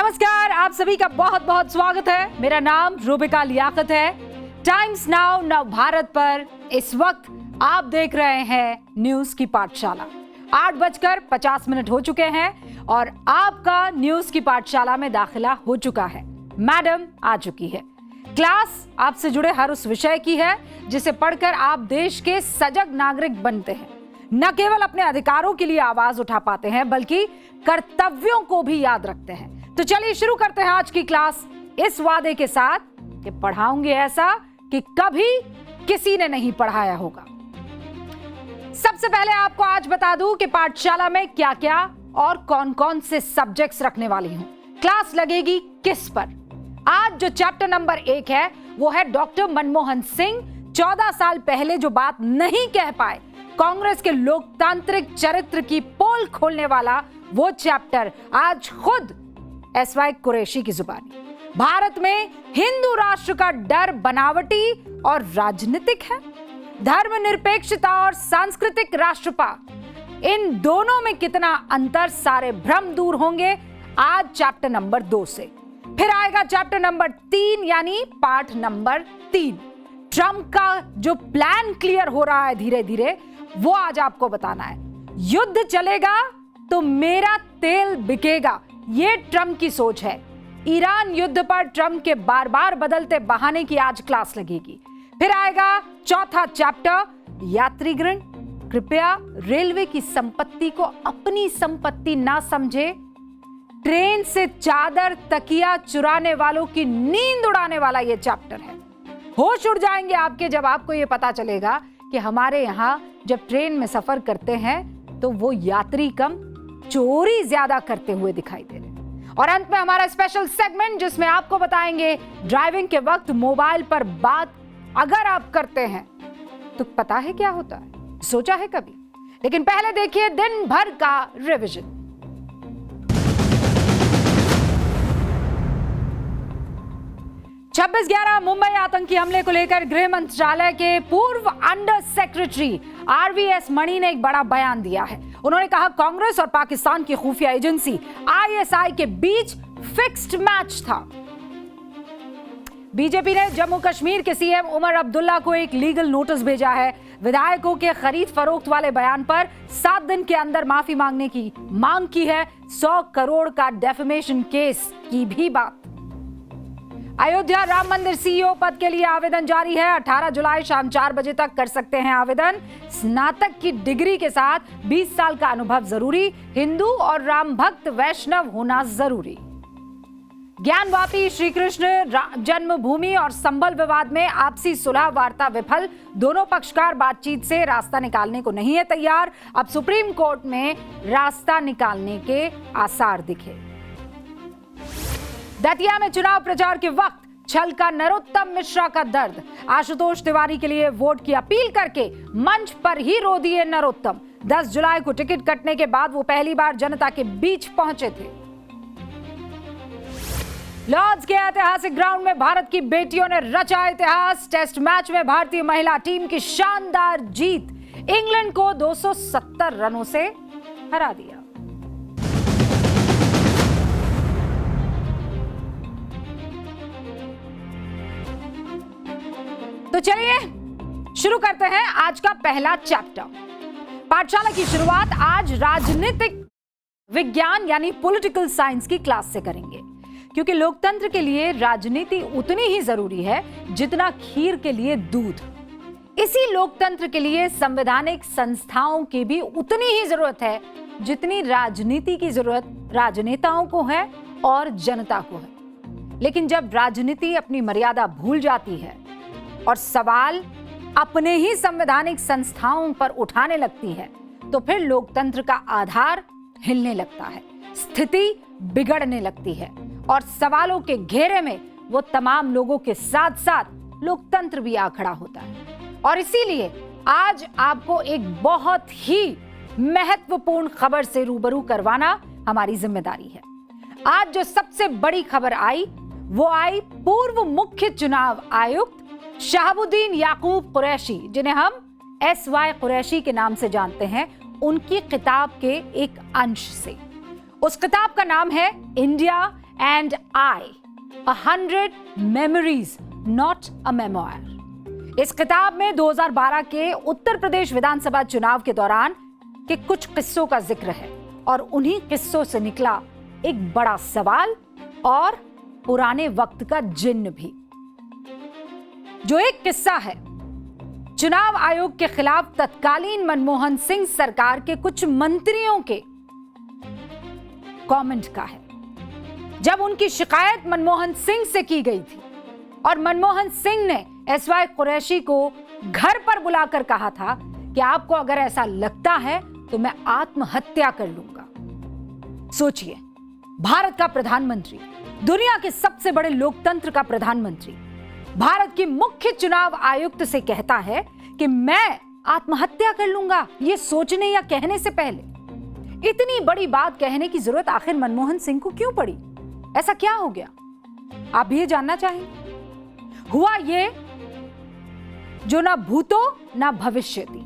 नमस्कार, आप सभी का बहुत बहुत स्वागत है। मेरा नाम रूबिका लियाकत है। टाइम्स नाउ नव भारत पर इस वक्त आप देख रहे हैं न्यूज की पाठशाला। 8:50 हो चुके हैं और आपका न्यूज की पाठशाला में दाखिला हो चुका है। मैडम आ चुकी है। क्लास आपसे जुड़े हर उस विषय की है जिसे पढ़कर आप देश के सजग नागरिक बनते हैं। न केवल अपने अधिकारों के लिए आवाज उठा पाते हैं बल्कि कर्तव्यों को भी याद रखते हैं। तो चलिए शुरू करते हैं आज की क्लास इस वादे के साथ कि पढ़ाऊंगे ऐसा कि कभी किसी ने नहीं पढ़ाया होगा। सबसे पहले आपको आज बता दूं कि पाठशाला में क्या क्या और कौन कौन से सब्जेक्ट्स रखने वाली हूं। क्लास लगेगी किस पर। आज जो चैप्टर नंबर 1 है वो है डॉक्टर मनमोहन सिंह 14 साल पहले जो बात नहीं कह पाए, कांग्रेस के लोकतांत्रिक चरित्र की पोल खोलने वाला वो चैप्टर आज खुद एसवाई कुरैशी की जुबानी। भारत में हिंदू राष्ट्र का डर बनावटी और राजनीतिक है। धर्मनिरपेक्षता और सांस्कृतिक राष्ट्रवाद, इन दोनों में कितना अंतर, सारे भ्रम दूर होंगे आज चैप्टर नंबर 2 से। फिर आएगा चैप्टर नंबर 3 यानी पाठ नंबर 3। ट्रंप का जो प्लान क्लियर हो रहा है धीरे धीरे वो आज आपको बताना है। युद्ध चलेगा तो मेरा तेल बिकेगा, ये ट्रंप की सोच है। ईरान युद्ध पर ट्रंप के बार बार बदलते बहाने की आज क्लास लगेगी। फिर आएगा चौथा चैप्टर, यात्रीगण कृपया रेलवे की संपत्ति को अपनी संपत्ति ना समझे। ट्रेन से चादर तकिया चुराने वालों की नींद उड़ाने वाला यह चैप्टर है। होश उड़ जाएंगे आपके जब आपको यह पता चलेगा कि हमारे यहां जब ट्रेन में सफर करते हैं तो वो यात्री कम चोरी ज्यादा करते हुए दिखाई दे रहे हैं। और अंत में हमारा स्पेशल सेगमेंट जिसमें आपको बताएंगे ड्राइविंग के वक्त मोबाइल पर बात अगर आप करते हैं तो पता है क्या होता है, सोचा है कभी? लेकिन पहले देखिए दिन भर का रिवीजन। 26/11 मुंबई आतंकी हमले को लेकर गृह मंत्रालय के पूर्व अंडर सेक्रेटरी आरवीएस मणि ने एक बड़ा बयान दिया है। उन्होंने कहा कांग्रेस और पाकिस्तान की खुफिया एजेंसी आईएसआई के बीच फिक्स्ड मैच था। बीजेपी ने जम्मू कश्मीर के सीएम उमर अब्दुल्ला को एक लीगल नोटिस भेजा है। विधायकों के खरीद फरोख्त वाले बयान पर 7 दिन के अंदर माफी मांगने की मांग की है। 100 करोड़ का डेफेमेशन केस की भी बात। अयोध्या राम मंदिर सीईओ पद के लिए आवेदन जारी है। 18 जुलाई शाम 4 बजे तक कर सकते हैं आवेदन। स्नातक की डिग्री के साथ 20 साल का अनुभव जरूरी। हिंदू और राम भक्त वैष्णव होना जरूरी। ज्ञानवापी श्री कृष्ण जन्मभूमि और संबल विवाद में आपसी सुलह वार्ता विफल। दोनों पक्षकार बातचीत से रास्ता निकालने को नहीं है तैयार। अब सुप्रीम कोर्ट में रास्ता निकालने के आसार दिखे। दतिया में चुनाव प्रचार के वक्त छलका नरोत्तम मिश्रा का दर्द। आशुतोष तिवारी के लिए वोट की अपील करके मंच पर ही रो दिए नरोत्तम। 10 जुलाई को टिकट कटने के बाद वो पहली बार जनता के बीच पहुंचे थे। लॉर्ड्स के ऐतिहासिक ग्राउंड में भारत की बेटियों ने रचा इतिहास। टेस्ट मैच में भारतीय महिला टीम की शानदार जीत, इंग्लैंड को 270 रनों से हरा दिया। तो चलिए शुरू करते हैं आज का पहला चैप्टर। पाठशाला की शुरुआत आज राजनीतिक विज्ञान यानी पॉलिटिकल साइंस की क्लास से करेंगे, क्योंकि लोकतंत्र के लिए राजनीति उतनी ही जरूरी है जितना खीर के लिए दूध। इसी लोकतंत्र के लिए संवैधानिक संस्थाओं की भी उतनी ही जरूरत है जितनी राजनीति की जरूरत राजनेताओं को है और जनता को है। लेकिन जब राजनीति अपनी मर्यादा भूल जाती है और सवाल अपने ही संवैधानिक संस्थाओं पर उठाने लगती है तो फिर लोकतंत्र का आधार हिलने लगता है, स्थिति बिगड़ने लगती है और सवालों के घेरे में वो तमाम लोगों के साथ साथ लोकतंत्र भी आ खड़ा होता है। और इसीलिए आज आपको एक बहुत ही महत्वपूर्ण खबर से रूबरू करवाना हमारी जिम्मेदारी है। आज जो सबसे बड़ी खबर आई वो आई पूर्व मुख्य चुनाव आयुक्त शहाबुद्दीन याकूब कुरैशी, जिन्हें हम एसवाई कुरैशी के नाम से जानते हैं, उनकी किताब के एक अंश से। उस किताब का नाम है India and I 100 memories not a memoir. इस किताब में 2012 के उत्तर प्रदेश विधानसभा चुनाव के दौरान के कुछ किस्सों का जिक्र है और उन्हीं किस्सों से निकला एक बड़ा सवाल और पुराने वक्त का जिन्न भी। जो एक किस्सा है चुनाव आयोग के खिलाफ तत्कालीन मनमोहन सिंह सरकार के कुछ मंत्रियों के कमेंट का है, जब उनकी शिकायत मनमोहन सिंह से की गई थी और मनमोहन सिंह ने एसवाई कुरैशी को घर पर बुलाकर कहा था कि आपको अगर ऐसा लगता है तो मैं आत्महत्या कर लूंगा। सोचिए, भारत का प्रधानमंत्री, दुनिया के सबसे बड़े लोकतंत्र का प्रधानमंत्री, भारत की मुख्य चुनाव आयुक्त से कहता है कि मैं आत्महत्या कर लूंगा, ये सोचने या कहने से पहले। इतनी बड़ी बात कहने की जरूरत आखिर मनमोहन सिंह को क्यों पड़ी? ऐसा क्या हो गया? आप भी ये जानना चाहेंगे? हुआ ये जो ना भूतो ना भविष्यति।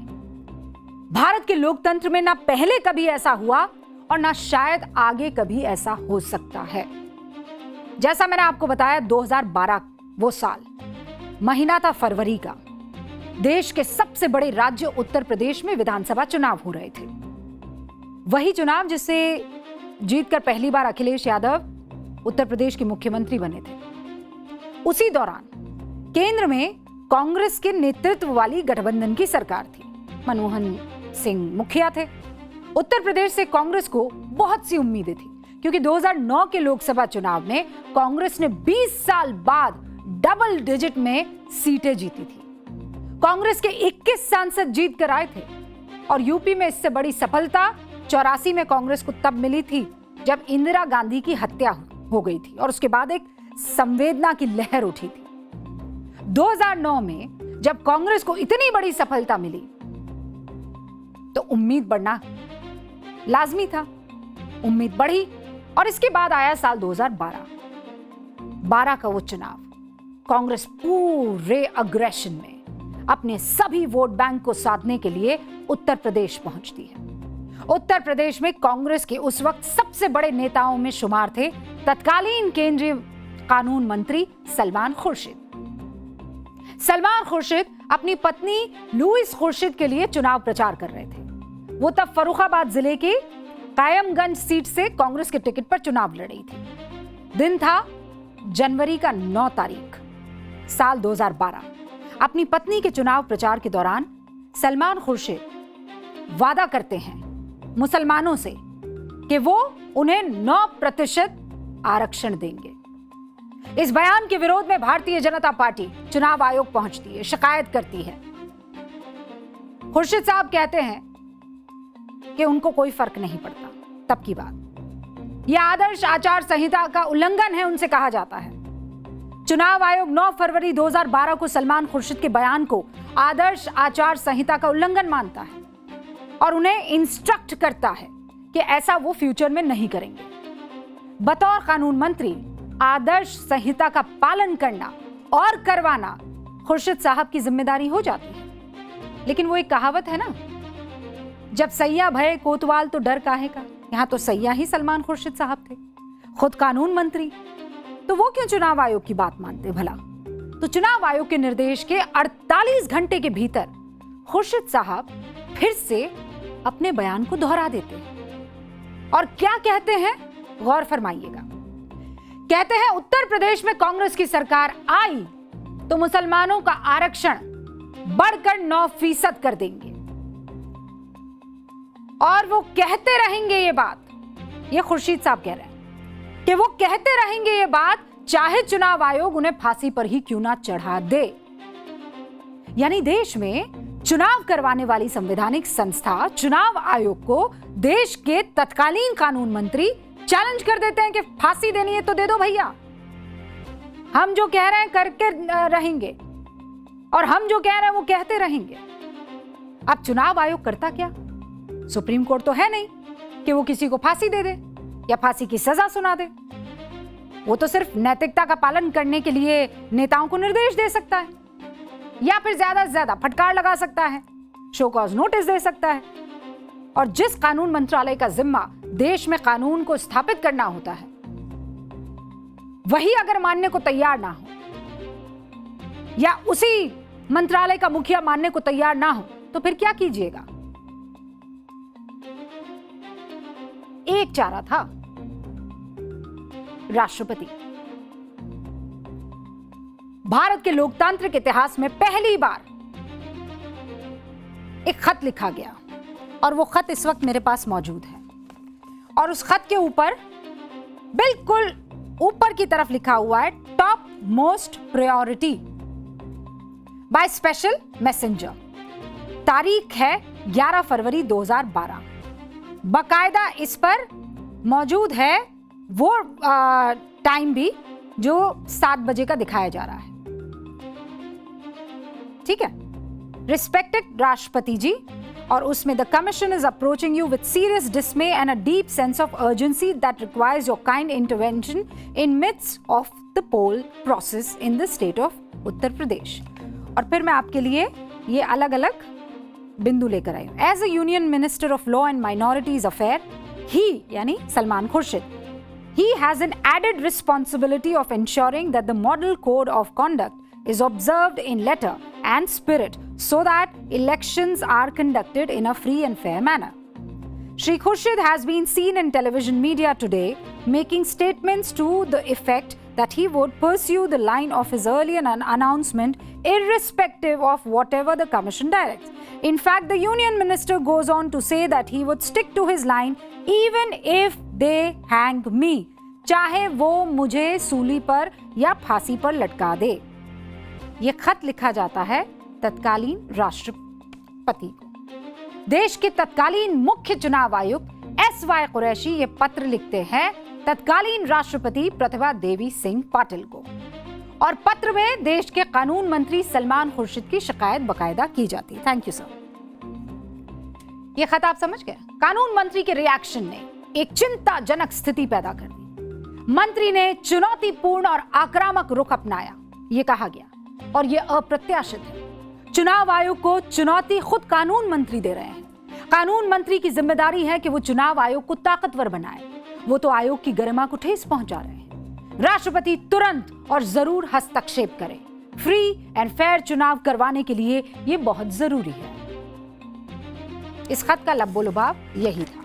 भारत के लोकतंत्र में ना पहले कभी ऐसा हुआ और ना शायद आगे कभी ऐसा हो सकता है। जैसा मैंने आपको बताया, 2012 वो साल, महीना था फरवरी का। देश के सबसे बड़े राज्य उत्तर प्रदेश में विधानसभा चुनाव हो रहे थे। वही चुनाव जिससे जीतकर पहली बार अखिलेश यादव उत्तर प्रदेश के मुख्यमंत्री बने थे। उसी दौरान केंद्र में कांग्रेस के नेतृत्व वाली गठबंधन की सरकार थी। मनमोहन सिंह मुखिया थे। उत्तर प्रदेश से कांग्रेस को बहुत सी उम्मीदें थी, क्योंकि 2009 के लोकसभा चुनाव में कांग्रेस ने 20 साल बाद डबल डिजिट में सीटें जीती थी। कांग्रेस के 21 सांसद जीत कर आए थे और यूपी में इससे बड़ी सफलता 84 में कांग्रेस को तब मिली थी जब इंदिरा गांधी की हत्या हो गई थी और उसके बाद एक संवेदना की लहर उठी थी। 2009 में जब कांग्रेस को इतनी बड़ी सफलता मिली तो उम्मीद बढ़ना लाजमी था। उम्मीद बढ़ी और इसके बाद आया साल 2012 का वो चुनाव। कांग्रेस पूरे अग्रेशन में अपने सभी वोट बैंक को साधने के लिए उत्तर प्रदेश पहुंचती है। उत्तर प्रदेश में कांग्रेस के उस वक्त सबसे बड़े नेताओं में शुमार थे तत्कालीन केंद्रीय कानून मंत्री सलमान खुर्शीद। सलमान खुर्शीद अपनी पत्नी लुईस खुर्शीद के लिए चुनाव प्रचार कर रहे थे। वो तब फर्रुखाबाद जिले के कायमगंज सीट से कांग्रेस के टिकट पर चुनाव लड़ रही थी। दिन था जनवरी का 9 तारीख साल 2012। अपनी पत्नी के चुनाव प्रचार के दौरान सलमान खुर्शीद वादा करते हैं मुसलमानों से कि वो उन्हें 9% आरक्षण देंगे। इस बयान के विरोध में भारतीय जनता पार्टी चुनाव आयोग पहुंचती है, शिकायत करती है। खुर्शीद साहब कहते हैं कि उनको कोई फर्क नहीं पड़ता। तब की बात, यह आदर्श आचार संहिता का उल्लंघन है, उनसे कहा जाता है। चुनाव आयोग 9 फरवरी 2012 को सलमान खुर्शीद के बयान को आदर्श आचार संहिता का उल्लंघन मानता है और उन्हें इंस्ट्रक्ट करता है कि ऐसा वो फ्यूचर में नहीं करेंगे। बतौर कानून मंत्री आदर्श संहिता का पालन करना और करवाना खुर्शीद साहब की जिम्मेदारी हो जाती है। लेकिन वो एक कहावत है ना, जब सैया भय कोतवाल तो डर काहे का। यहां तो सैया ही सलमान खुर्शीद साहब थे, खुद कानून मंत्री, तो वो क्यों चुनाव आयोग की बात मानते भला? तो चुनाव आयोग के निर्देश के 48 घंटे के भीतर खुर्शीद साहब फिर से अपने बयान को दोहरा देते हैं और क्या कहते हैं, गौर फरमाइएगा। कहते हैं उत्तर प्रदेश में कांग्रेस की सरकार आई तो मुसलमानों का आरक्षण बढ़कर 9% कर देंगे और वो कहते रहेंगे ये बात। ये खुर्शीद साहब कह रहे हैं कि वो कहते रहेंगे ये बात चाहे चुनाव आयोग उन्हें फांसी पर ही क्यों ना चढ़ा दे। यानी देश में चुनाव करवाने वाली संवैधानिक संस्था चुनाव आयोग को देश के तत्कालीन कानून मंत्री चैलेंज कर देते हैं कि फांसी देनी है तो दे दो भैया, हम जो कह रहे हैं करके रहेंगे और हम जो कह रहे हैं वो कहते रहेंगे। अब चुनाव आयोग करता क्या? सुप्रीम कोर्ट तो है नहीं कि वो किसी को फांसी दे दे या फांसी की सजा सुना दे। वो तो सिर्फ नैतिकता का पालन करने के लिए नेताओं को निर्देश दे सकता है या फिर ज्यादा से ज्यादा फटकार लगा सकता है, शो कॉज नोटिस दे सकता है। और जिस कानून मंत्रालय का जिम्मा देश में कानून को स्थापित करना होता है, वही अगर मानने को तैयार ना हो या उसी मंत्रालय का मुखिया मानने को तैयार ना हो तो फिर क्या कीजिएगा? एक चारा था, राष्ट्रपति। भारत के लोकतांत्रिक इतिहास में पहली बार एक खत लिखा गया और वो खत इस वक्त मेरे पास मौजूद है और उस खत के ऊपर बिल्कुल ऊपर की तरफ लिखा हुआ है top most priority by special messenger. तारीख है 11 फरवरी 2012। बकायदा इस पर मौजूद है वो टाइम भी जो 7 बजे का दिखाया जा रहा है। ठीक है, रिस्पेक्टेड राष्ट्रपति जी, और उसमें the commission is approaching you with serious dismay and a deep sense of urgency that requires your kind intervention in midst of the poll process in the state of Uttar Pradesh. और फिर मैं आपके लिए ये अलग अलग बिंदु लेकर आई हूं। As a union minister of law and minorities affair, he यानी Salman Khurshid, he has an added responsibility of ensuring that the model code of conduct is observed in letter and spirit so that elections are conducted in a free and fair manner. Shri Khurshid has been seen in television media today making statements to the effect that he would pursue the line of his earlier announcement irrespective of whatever the commission directs. In fact, the union minister goes on to say that he would stick to his line even if they hang me, चाहे वो मुझे सूली पर या फांसी पर लटका दे। ये खत लिखा जाता है तत्कालीन राष्ट्रपति को। देश के तत्कालीन मुख्य चुनाव आयुक्त SY कुरैशी ये पत्र लिखते हैं तत्कालीन राष्ट्रपति प्रतिभा देवी सिंह पाटिल को, और पत्र में देश के कानून मंत्री सलमान खुर्शीद की शिकायत बकायदा की जाती है। Thank you sir. ये खत आप समझ गए? कानून मंत्री के रिएक्शन ने एक चिंताजनक स्थिति पैदा कर दी। मंत्री ने चुनौतीपूर्ण और आक्रामक रुख अपनाया, ये कहा गया, और ये अप्रत्याशित है। चुनाव आयोग को चुनौती खुद कानून मंत्री दे रहे हैं। कानून मंत्री की जिम्मेदारी है कि वो चुनाव आयोग को ताकतवर बनाए, वो तो आयोग की गरिमा को ठेस पहुंचा रहे हैं। राष्ट्रपति तुरंत और जरूर हस्तक्षेप करे। फ्री एंड फेयर चुनाव करवाने के लिए ये बहुत जरूरी है। इस खत का लब्बो-लुबाब यही था।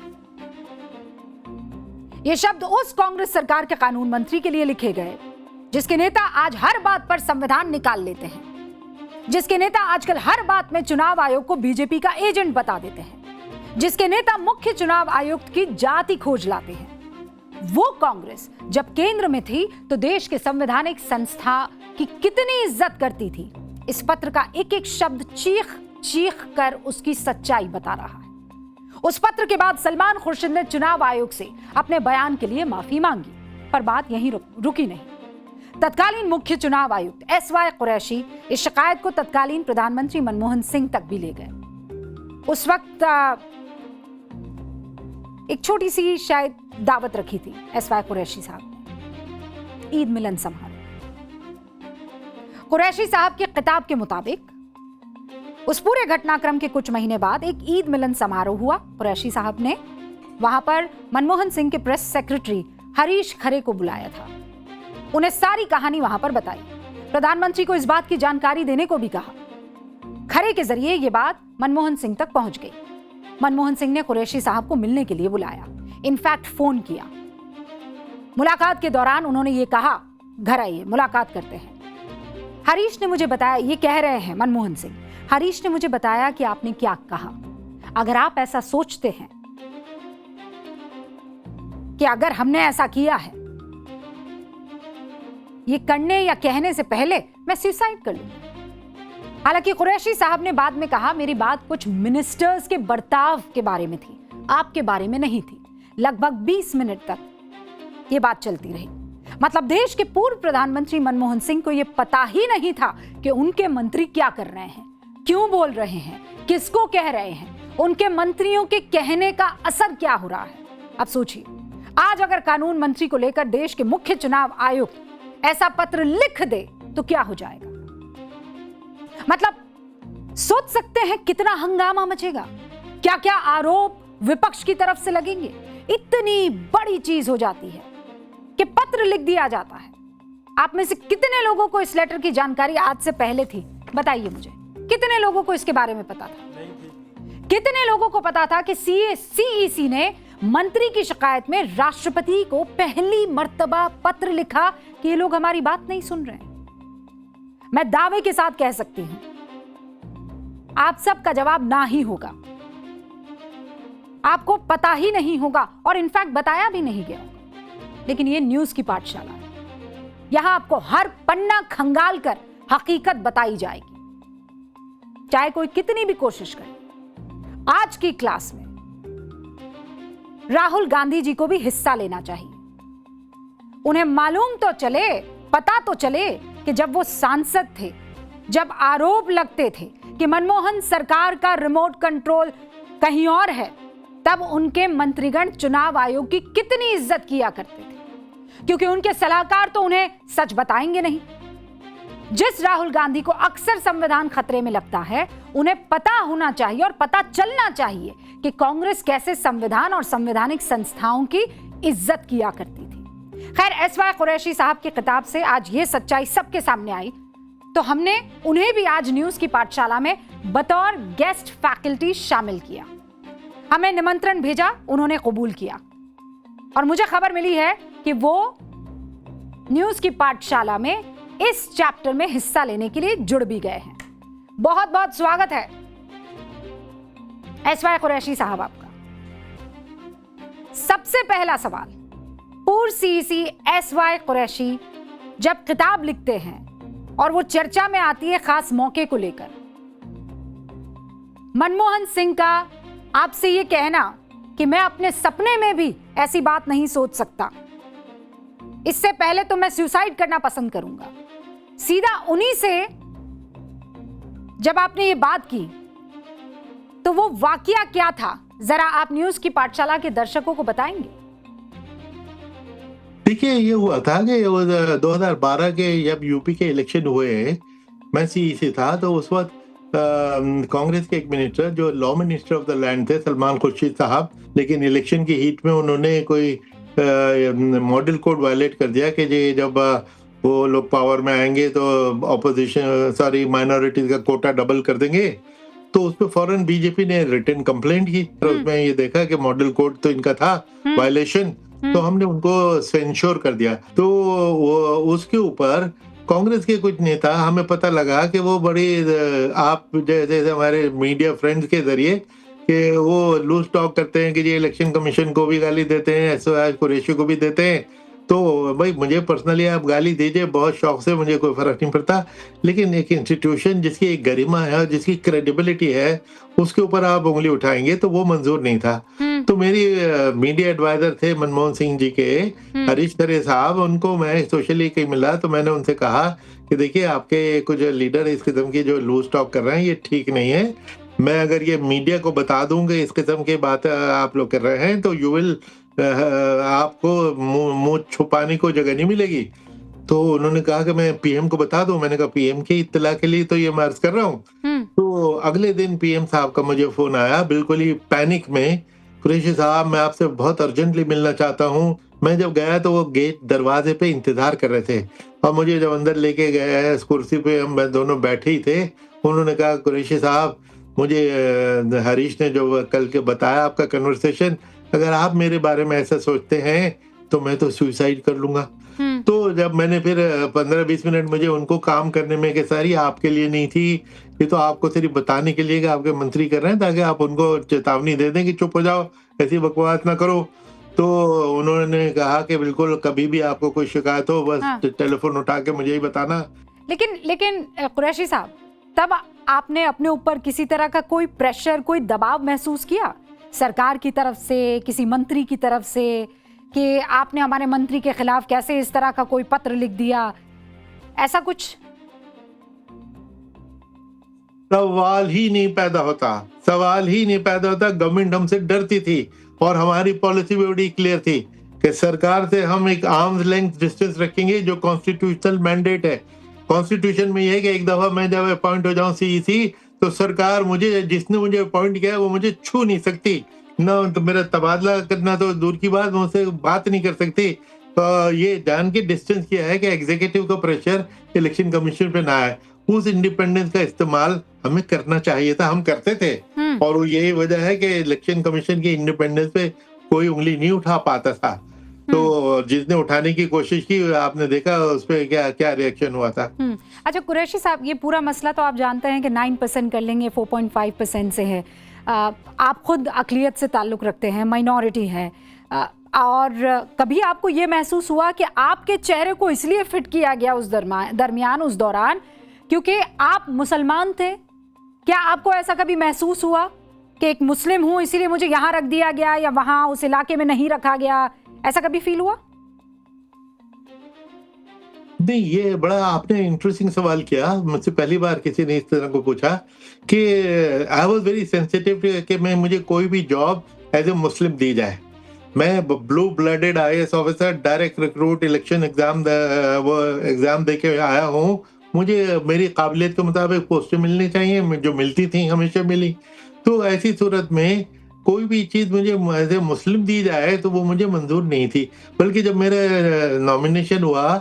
ये शब्द उस कांग्रेस सरकार के कानून मंत्री के लिए लिखे गए जिसके नेता आज हर बात पर संविधान निकाल लेते हैं, जिसके नेता आजकल हर बात में चुनाव आयोग को बीजेपी का एजेंट बता देते हैं, जिसके नेता मुख्य चुनाव आयुक्त की जाति खोज लाते हैं। वो कांग्रेस जब केंद्र में थी तो देश के संवैधानिक संस्था की कितनी इज्जत करती थी। इस पत्र का एक एक शब्द चीख चीख कर उसकी सच्चाई बता रहा है। उस पत्र के बाद सलमान खुर्शीद ने चुनाव आयोग से अपने बयान के लिए माफी मांगी, पर बात यहीं रुकी नहीं। तत्कालीन मुख्य चुनाव आयुक्त SY कुरैशी इस शिकायत को तत्कालीन प्रधानमंत्री मनमोहन सिंह तक भी ले गए। उस वक्त एक छोटी सी शायद दावत रखी थी SY कुरैशी साहब ने, ईद मिलन समारोह। कुरैशी साहब के किताब के मुताबिक उस पूरे घटनाक्रम के कुछ महीने बाद एक ईद मिलन समारोह हुआ। कुरैशी साहब ने वहां पर मनमोहन सिंह के प्रेस सेक्रेटरी हरीश खरे को बुलाया था, उन्हें सारी कहानी वहां पर बताई, प्रधानमंत्री को इस बात की जानकारी देने को भी कहा। खरे के जरिए यह बात मनमोहन सिंह तक पहुंच गई। मनमोहन सिंह ने कुरैशी साहब को मिलने के लिए बुलाया, इनफैक्ट फोन किया। मुलाकात के दौरान उन्होंने ये कहा, घर आइए मुलाकात करते हैं। हरीश ने मुझे बताया, ये कह रहे हैं मनमोहन सिंह, हरीश ने मुझे बताया कि आपने क्या कहा। अगर आप ऐसा सोचते हैं कि अगर हमने ऐसा किया है, ये करने या कहने से पहले मैं सुसाइड कर लूंगा। हालांकि कुरैशी साहब ने बाद में कहा, मेरी बात कुछ मिनिस्टर्स के बर्ताव के बारे में थी, आपके बारे में नहीं थी। लगभग 20 मिनट तक ये बात चलती रही। मतलब देश के पूर्व प्रधानमंत्री मनमोहन सिंह को यह पता ही नहीं था कि उनके मंत्री क्या कर रहे हैं, क्यों बोल रहे हैं, किसको कह रहे हैं, उनके मंत्रियों के कहने का असर क्या हो रहा है। अब सोचिए, आज अगर कानून मंत्री को लेकर देश के मुख्य चुनाव आयुक्त ऐसा पत्र लिख दे तो क्या हो जाएगा। मतलब सोच सकते हैं कितना हंगामा मचेगा, क्या क्या आरोप विपक्ष की तरफ से लगेंगे। इतनी बड़ी चीज हो जाती है कि पत्र लिख दिया जाता है आप में से कितने लोगों को इस लेटर की जानकारी आज से पहले थी? बताइए मुझे, कितने लोगों को इसके बारे में पता था? कितने लोगों को पता था कि सीईसी ने मंत्री की शिकायत में राष्ट्रपति को पहली मर्तबा पत्र लिखा कि ये लोग हमारी बात नहीं सुन रहे हैं? मैं दावे के साथ कह सकती हूं, आप सबका जवाब ना ही होगा। आपको पता ही नहीं होगा और इनफैक्ट बताया भी नहीं गया होगा। लेकिन ये न्यूज की पाठशाला है, यहां आपको हर पन्ना खंगाल कर हकीकत बताई जाएगी, चाहे कोई कितनी भी कोशिश करे। आज की क्लास में राहुल गांधी जी को भी हिस्सा लेना चाहिए। उन्हें मालूम तो चले, पता तो चले कि जब वो सांसद थे, जब आरोप लगते थे कि मनमोहन सरकार का रिमोट कंट्रोल कहीं और है, तब उनके मंत्रीगण चुनाव आयोग की कितनी इज्जत किया करते थे, क्योंकि उनके सलाहकार तो उन्हें सच बताएंगे नहीं। जिस राहुल गांधी को अक्सर संविधान खतरे में लगता है, उन्हें पता होना चाहिए और पता चलना चाहिए कि कांग्रेस कैसे संविधान और संवैधानिक संस्थाओं की इज्जत किया करती थी। खैर, एसवाई कुरैशी साहब की किताब से आज ये सच्चाई सबके सामने आई, तो हमने उन्हें भी आज न्यूज की पाठशाला में बतौर गेस्ट फैकल्टी शामिल किया। हमें निमंत्रण भेजा, उन्होंने कबूल किया और मुझे खबर मिली है कि वो न्यूज की पाठशाला में इस चैप्टर में हिस्सा लेने के लिए जुड़ भी गए हैं। बहुत बहुत स्वागत है एसवाई कुरैशी साहब आपका। सबसे पहला सवाल, पूर्व सीईसी एसवाई कुरैशी जब किताब लिखते हैं और वो चर्चा में आती है खास मौके को लेकर, मनमोहन सिंह का आपसे ये कहना कि मैं अपने सपने में भी ऐसी बात नहीं सोच सकता, इससे पहले तो मैं सुसाइड करना पसंद करूंगा, सीधा उन्हीं से जब आपने ये बात की तो वो वाकया क्या था, जरा आप न्यूज की पाठशाला के दर्शकों को बताएंगे? देखिए, ये हुआ था कि 2012 के जब यूपी के इलेक्शन हुए, मैं सीईसी था, तो उस वक्त कांग्रेस के एक मिनिस्टर जो law minister of the land थे, सलमान खुर्शीद साहब, लेकिन इलेक्शन की हीट में उन्होंने कोई मॉडल कोड वायलेट कर दिया कि जी जब वो लोग पावर में आएंगे तो माइनॉरिटीज का कोटा डबल कर देंगे। तो उस पर फौरन बीजेपी ने रिटन कंप्लेंट की और उसमें ये देखा कि मॉडल कोड तो इनका था वायलेशन, तो हमने उनको सेंश्योर कर दिया। तो उसके ऊपर कांग्रेस के कुछ नेता, हमें पता लगा कि वो बड़ी आप जैसे हमारे मीडिया फ्रेंड्स के जरिए कि वो लूज टॉक करते हैं कि ये इलेक्शन कमीशन को भी गाली देते हैं, एसवाई कुरैशी को भी देते हैं। तो भाई मुझे पर्सनली आप गाली दीजिए, बहुत शौक से, मुझे कोई फर्क नहीं पड़ता, लेकिन एक इंस्टीट्यूशन जिसकी एक गरिमा है और जिसकी क्रेडिबिलिटी है, उसके ऊपर आप उंगली उठाएंगे, तो वो मंजूर नहीं था। तो मेरी मीडिया एडवाइजर थे मनमोहन सिंह जी के, हरीश खरे साहब, उनको मैं सोशली कहीं मिला तो मैंने उनसे कहा कि देखिए आपके कुछ लीडर इस किस्म की जो लूज टॉक कर रहे हैं, ये ठीक नहीं है। मैं अगर ये मीडिया को बता दूंगा इस किस्म की बात आप लोग कर रहे हैं, तो यू विल आपको मुंह छुपाने को जगह नहीं मिलेगी। तो उन्होंने कहा कि मैं पीएम को बता दूं। मैंने कहा पीएम की इत्तला के लिए तो ये मैं अर्ज कर रहा हूँ। तो अगले दिन पीएम साहब का मुझे फोन आया, बिल्कुल ही पैनिक में, कुरैशी साहब मैं आपसे बहुत अर्जेंटली मिलना चाहता हूँ। मैं जब गया तो वो गेट दरवाजे पे इंतजार कर रहे थे और मुझे जब अंदर लेके गए, इस कुर्सी पे हम दोनों बैठे ही थे, उन्होंने कहा कुरैशी साहब मुझे हरीश ने जो कल के बताया आपका कन्वर्सेशन, अगर आप मेरे बारे में ऐसा सोचते हैं तो मैं तो सुसाइड कर लूंगा। तो जब मैंने फिर 15-20 मिनट मुझे उनको काम करने में कि सारी आपके लिए नहीं थी, ये तो आपको सिर्फ बताने के लिए कि आपके मंत्री कर रहे हैं, ताकि आप उनको चेतावनी दे दें कि चुप हो जाओ, ऐसी बकवास ना करो। तो उन्होंने कहा कि बिल्कुल, कभी भी आपको कोई शिकायत हो बस टेलीफोन उठा के मुझे ही बताना। लेकिन कुरैशी साहब, तब आपने अपने ऊपर किसी तरह का कोई प्रेशर, कोई दबाव महसूस किया सरकार की तरफ से, किसी मंत्री की तरफ से, कि आपने हमारे मंत्री के खिलाफ कैसे इस तरह का कोई पत्र लिख दिया, ऐसा कुछ? सवाल ही नहीं पैदा होता, सवाल ही नहीं पैदा होता। गवर्नमेंट हमसे डरती थी और हमारी पॉलिसी भी बड़ी क्लियर थी कि सरकार से हम एक आर्म्स लेंथ डिस्टेंस रखेंगे, जो कॉन्स्टिट्यूशनल मैंडेट है। कॉन्स्टिट्यूशन में यह है कि एक दफा मैं जब अपॉइंट हो जाऊं सीईसी, तो सरकार मुझे, जिसने मुझे अपॉइंट किया, वो मुझे छू नहीं सकती, ना तो मेरा तबादला करना तो दूर की बात, मुझसे बात नहीं कर सकती। ये जान के डिस्टेंस किया है कि एग्जीक्यूटिव का प्रेशर इलेक्शन कमीशन पे ना आए। उस इंडिपेंडेंस का इस्तेमाल हमें करना चाहिए था, हम करते थे। और वो यही वजह है कि इलेक्शन कमीशन की इंडिपेंडेंस पे कोई उंगली नहीं उठा पाता था। तो जिसने उठाने की कोशिश की आपने देखा उस पर क्या क्या रिएक्शन हुआ था। अच्छा कुरैशी साहब, ये पूरा मसला तो आप जानते हैं कि 9% कर लेंगे 4.5% से है। आप खुद अक़लियत से ताल्लुक़ रखते हैं, माइनॉरिटी है, और कभी आपको ये महसूस हुआ कि आपके चेहरे को इसलिए फिट किया गया उस दरमियान उस दौरान क्योंकि आप मुसलमान थे? क्या आपको ऐसा कभी महसूस हुआ कि एक मुस्लिम हूँ इसीलिए मुझे यहाँ रख दिया गया या वहाँ उस इलाके में नहीं रखा गया, ऐसा कभी फील हुआ? नहीं, ये बड़ा आपने इंटरेस्टिंग सवाल किया। मुझसे पहली बार किसी ने इस तरह को पूछा कि आई वाज वेरी सेंसिटिव कि मुझे कोई भी जॉब एज ए मुस्लिम दी जाए। मैं blue blooded IAS officer, direct recruit, election exam वो एग्जाम दे के आया हूँ। मुझे मेरी काबिलियत के मुताबिक पोस्टें मिलनी चाहिए, जो मिलती थी हमेशा मिली। तो ऐसी सूरत में कोई भी चीज़ मुझे एज ए मुस्लिम दी जाए तो वो मुझे मंजूर नहीं थी। बल्कि जब मेरा नॉमिनेशन हुआ,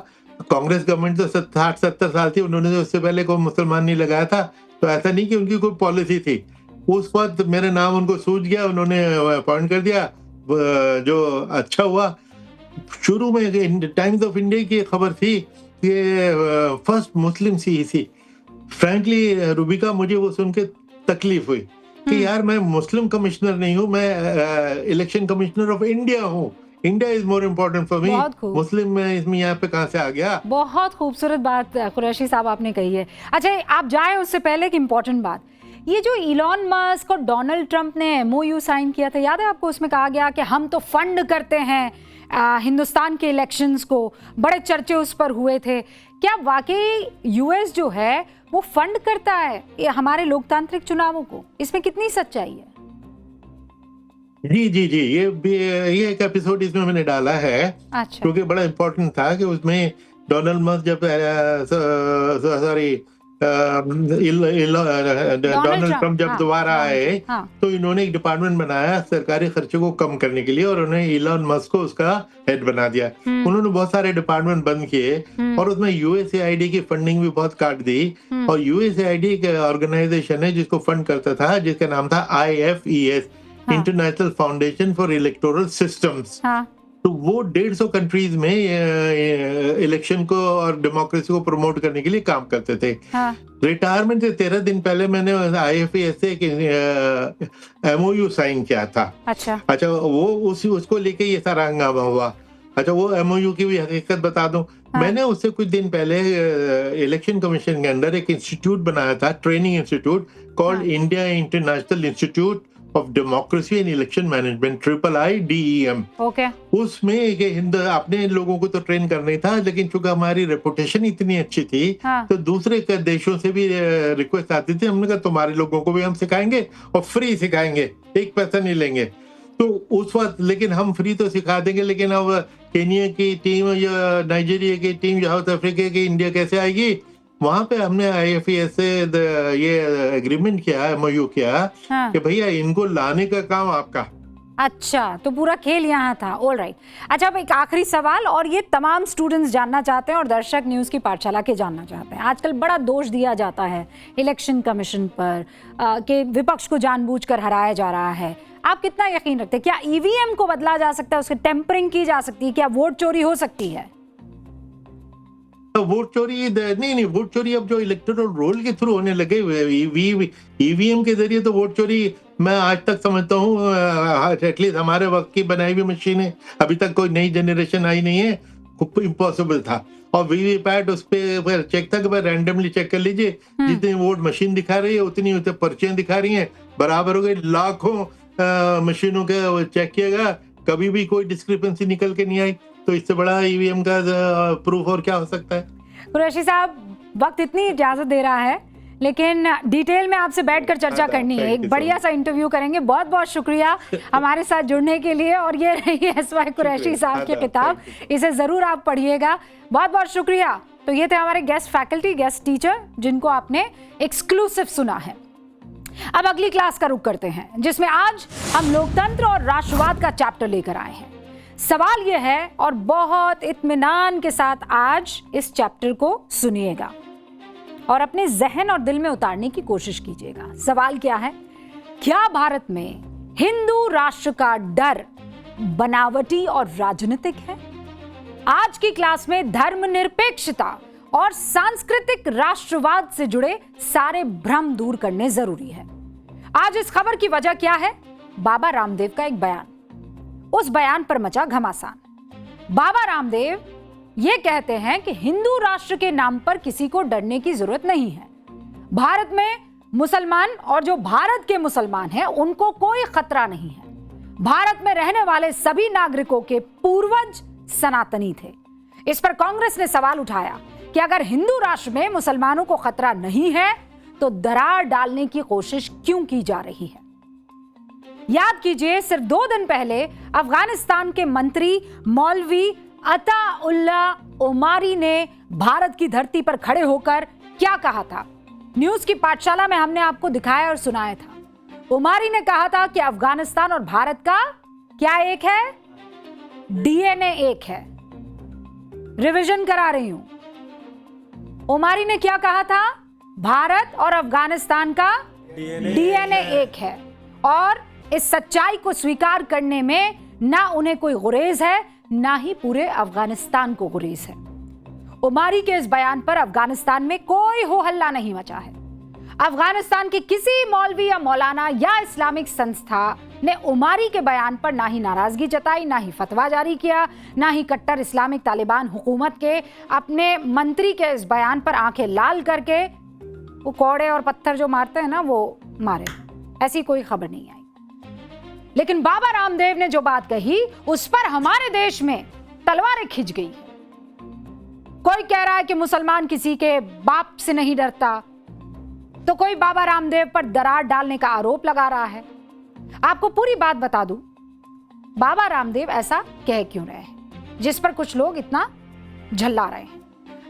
कांग्रेस गवर्नमेंट तो 60-70 साल थी, उन्होंने उससे पहले कोई मुसलमान नहीं लगाया था। तो ऐसा नहीं कि उनकी कोई पॉलिसी थी। उस वक्त मेरा नाम उनको सूझ गया, उन्होंने अपॉइंट कर दिया, जो अच्छा हुआ। शुरू में टाइम्स ऑफ इंडिया की खबर थी कि first Muslim CEC। Frankly Rubika, मुझे वो सुन के तकलीफ हुई कि यार मैं मुस्लिम कमिश्नर नहीं हूँ, मैं इलेक्शन कमिश्नर ऑफ इंडिया हूँ। India is more important for me. Muslim में इसमें यहाँ पे कहाँ से आ गया? बहुत खूबसूरत बात कुरैशी साहब आपने कही है। अच्छा, आप जाए उससे पहले एक इम्पोर्टेंट बात, ये जो इलॉन मस्क और डोनाल्ड ट्रंप ने MOU साइन किया था, याद है आपको? उसमें कहा गया कि हम तो फंड करते हैं हिंदुस्तान के इलेक्शंस को, बड़े चर्चे उस पर हुए थे। क्या वाकई US जो है वो फंड करता है ये हमारे लोकतांत्रिक चुनावों को? इसमें कितनी सच्चाई है? जी जी जी, ये एक एपिसोड इसमें मैंने डाला है। अच्छा। क्योंकि बड़ा इम्पोर्टेंट था कि उसमें डोनाल्ड मस्क जब डोनाल्ड ट्रंप जब दोबारा आए तो इन्होंने एक डिपार्टमेंट बनाया सरकारी खर्चे को कम करने के लिए, और उन्होंने इलॉन मस्क को उसका हेड बना दिया। उन्होंने बहुत सारे डिपार्टमेंट बंद किए और उसमें USAID की फंडिंग भी बहुत काट दी। और USAID एक ऑर्गेनाइजेशन है जिसको फंड करता था, जिसका नाम था IFES, international foundation for electoral systems. तो वो 150 कंट्रीज में इलेक्शन को और डेमोक्रेसी को प्रमोट करने के लिए काम करते थे। रिटायरमेंट से 13 दिन पहले मैंने IFES से एक MOU साइन किया था। अच्छा, वो उसको लेके ये सारा हंगामा हुआ। अच्छा, वो MOU की भी हकीकत बता दूं। मैंने उससे कुछ दिन पहले इलेक्शन कमीशन के अंदर एक इंस्टीट्यूट बनाया था, training institute called India international institute of democracy and election management, IIDEM। उसमें अपने लोगों को तो ट्रेन करना ही था, लेकिन चूंकि हमारी रेपुटेशन इतनी अच्छी थी तो दूसरे देशों से भी रिक्वेस्ट आती थी। हमने कहा तुम्हारे लोगों को भी हम सिखाएंगे और फ्री सिखाएंगे, एक पैसा नहीं लेंगे। तो उस वक्त लेकिन हम फ्री तो सिखा देंगे, लेकिन अब केनिया की टीम या नाइजीरिया की टीम, साउथ अफ्रीका की इंडिया कैसे आएगी? वहां पे हमने IFES से ये एग्रीमेंट किया, MOU किया कि भैया इनको लाने का काम आपका। अच्छा, तो पूरा खेल यहाँ था। All right. अच्छा, अब एक आखिरी सवाल, और ये तमाम स्टूडेंट्स जानना चाहते हैं और दर्शक न्यूज़ की पाठशाला के जानना चाहते हैं। आजकल बड़ा दोष दिया जाता है इलेक्शन कमीशन पर कि विपक्ष को जानबूझकर हराया जा रहा है। आप कितना यकीन रखते हैं? क्या EVM को बदला जा सकता है, उसकी टेम्परिंग की जा सकती है? क्या वोट चोरी हो सकती है? वोट चोरी नहीं, वोट चोरी अब जो इलेक्टोरल रोल के थ्रू होने लगे EVM के जरिए, तो वोट चोरी मैं आज तक समझता हूँ एटलीस्ट हमारे वक्त की बनाई हुई मशीन है, अभी तक कोई नई जनरेशन आई नहीं है, इम्पॉसिबल था। और VVPAT उस पर चेक था कि रैंडमली चेक कर लीजिए, जितनी वोट मशीन दिखा रही है उतनी पर्चियां दिखा रही हैं, बराबर हो गई। लाखों मशीनों के चेक किएगा, कभी भी कोई डिस्क्रिपेंसी निकल के नहीं आई। तो इससे बड़ा EVM का प्रूफ और क्या हो सकता है? कुरैशी साहब, वक्त इतनी इजाजत दे रहा है, लेकिन डिटेल में आपसे बैठकर चर्चा करनी है, एक बढ़िया सा इंटरव्यू करेंगे। बहुत बहुत शुक्रिया हमारे साथ जुड़ने के लिए। और ये रही SY कुरैशी साहब की किताब, इसे जरूर आप पढ़िएगा। बहुत बहुत शुक्रिया। तो ये थे हमारे गेस्ट फैकल्टी, गेस्ट टीचर, जिनको आपने एक्सक्लूसिव सुना है। अब अगली क्लास का रुख करते हैं, जिसमें आज हम लोकतंत्र और राष्ट्रवाद का चैप्टर लेकर आए हैं। सवाल यह है, और बहुत इत्मीनान के साथ आज इस चैप्टर को सुनिएगा और अपने जहन और दिल में उतारने की कोशिश कीजिएगा। सवाल क्या है? क्या भारत में हिंदू राष्ट्र का डर बनावटी और राजनीतिक है? आज की क्लास में धर्मनिरपेक्षता और सांस्कृतिक राष्ट्रवाद से जुड़े सारे भ्रम दूर करने जरूरी है। आज इस खबर की वजह क्या है? बाबा रामदेव का एक बयान। उस बयान पर मचा घमासान। बाबा रामदेव ये कहते हैं कि हिंदू राष्ट्र के नाम पर किसी को डरने की जरूरत नहीं है। भारत में मुसलमान और जो भारत के मुसलमान हैं उनको कोई खतरा नहीं है। भारत में रहने वाले सभी नागरिकों के पूर्वज सनातनी थे। इस पर कांग्रेस ने सवाल उठाया कि अगर हिंदू राष्ट्र में मुसलमानों को खतरा नहीं है तो दरार डालने की कोशिश क्यों की जा रही है? याद कीजिए, सिर्फ 2 दिन पहले अफगानिस्तान के मंत्री मौलवी अता-उल्ला ओमारी ने भारत की धरती पर खड़े होकर क्या कहा था? न्यूज की पाठशाला में हमने आपको दिखाया और सुनाया था। ओमारी ने कहा था कि अफगानिस्तान और भारत का क्या एक है? डीएनए एक है। रिवीजन करा रही हूं। ओमारी ने क्या कहा था? भारत और अफगानिस्तान का डीएनए एक है और इस सच्चाई को स्वीकार करने में ना उन्हें कोई गुरेज है, ना ही पूरे अफगानिस्तान को गुरेज है। ओमारी के इस बयान पर अफगानिस्तान में कोई हो हल्ला नहीं मचा है। अफगानिस्तान के किसी मौलवी या मौलाना या इस्लामिक संस्था ने ओमारी के बयान पर ना ही नाराजगी जताई, ना ही फतवा जारी किया, ना ही कट्टर इस्लामिक तालिबान हुकूमत के अपने मंत्री के इस बयान पर आंखें लाल करके वो कौड़े और पत्थर जो मारते हैं ना वो मारे। ऐसी कोई खबर नहीं आई। लेकिन बाबा रामदेव ने जो बात कही उस पर हमारे देश में तलवारें खिंच गई। कोई कह रहा है कि मुसलमान किसी के बाप से नहीं डरता, तो कोई बाबा रामदेव पर दरार डालने का आरोप लगा रहा है। आपको पूरी बात बता दूं, बाबा रामदेव ऐसा कह क्यों रहे हैं जिस पर कुछ लोग इतना झल्ला रहे हैं।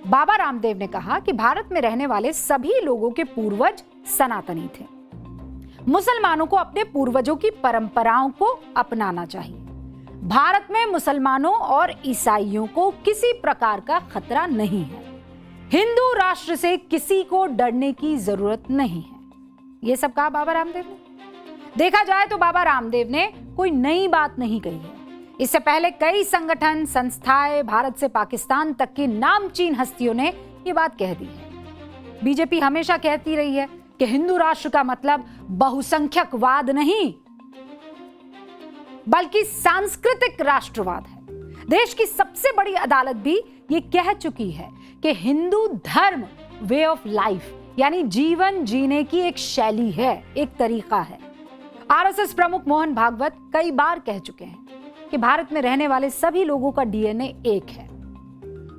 बाबा रामदेव ने कहा कि भारत में रहने वाले सभी लोगों के पूर्वज सनातनी थे। मुसलमानों को अपने पूर्वजों की परंपराओं को अपनाना चाहिए। भारत में मुसलमानों और ईसाइयों को किसी प्रकार का खतरा नहीं है। हिंदू राष्ट्र से किसी को डरने की जरूरत नहीं है। यह सब कहा बाबा रामदेव ने। देखा जाए तो बाबा रामदेव ने कोई नई बात नहीं कही है। इससे पहले कई संगठन, संस्थाएं, भारत से पाकिस्तान तक की नामचीन हस्तियों ने यह बात कह दी है। बीजेपी हमेशा कहती रही है कि हिंदू राष्ट्र का मतलब बहुसंख्यकवाद नहीं बल्कि सांस्कृतिक राष्ट्रवाद है। देश की सबसे बड़ी अदालत भी ये कह चुकी है कि हिंदू धर्म वे ऑफ लाइफ यानी जीवन जीने की एक शैली है, एक तरीका है। आरएसएस प्रमुख मोहन भागवत कई बार कह चुके हैं कि भारत में रहने वाले सभी लोगों का डीएनए एक है।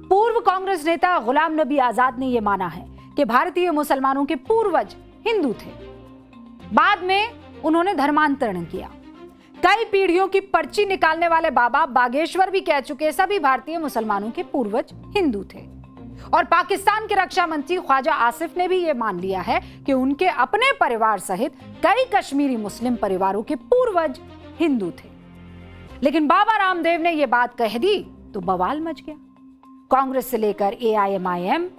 पूर्व कांग्रेस नेता गुलाम नबी आजाद ने यह माना है कि भारतीय मुसलमानों के पूर्वज हिंदू थे। बाद में उन्होंने धर्मांतरण किया। कई पीढ़ियों की पर्ची निकालने वाले बाबा बागेश्वर भी कह चुके सभी भारतीय मुसलमानों के पूर्वज हिंदू थे। और पाकिस्तान के रक्षा मंत्री ख्वाजा आसिफ ने भी यह मान लिया है कि उनके अपने परिवार सहित कई कश्मीरी मुस्लिम परिवारों के पूर्वज हिंदू थे। लेकिन बाबा रामदेव ने यह बात कह दी तो बवाल मच गया। कांग्रेस से लेकर AIMIM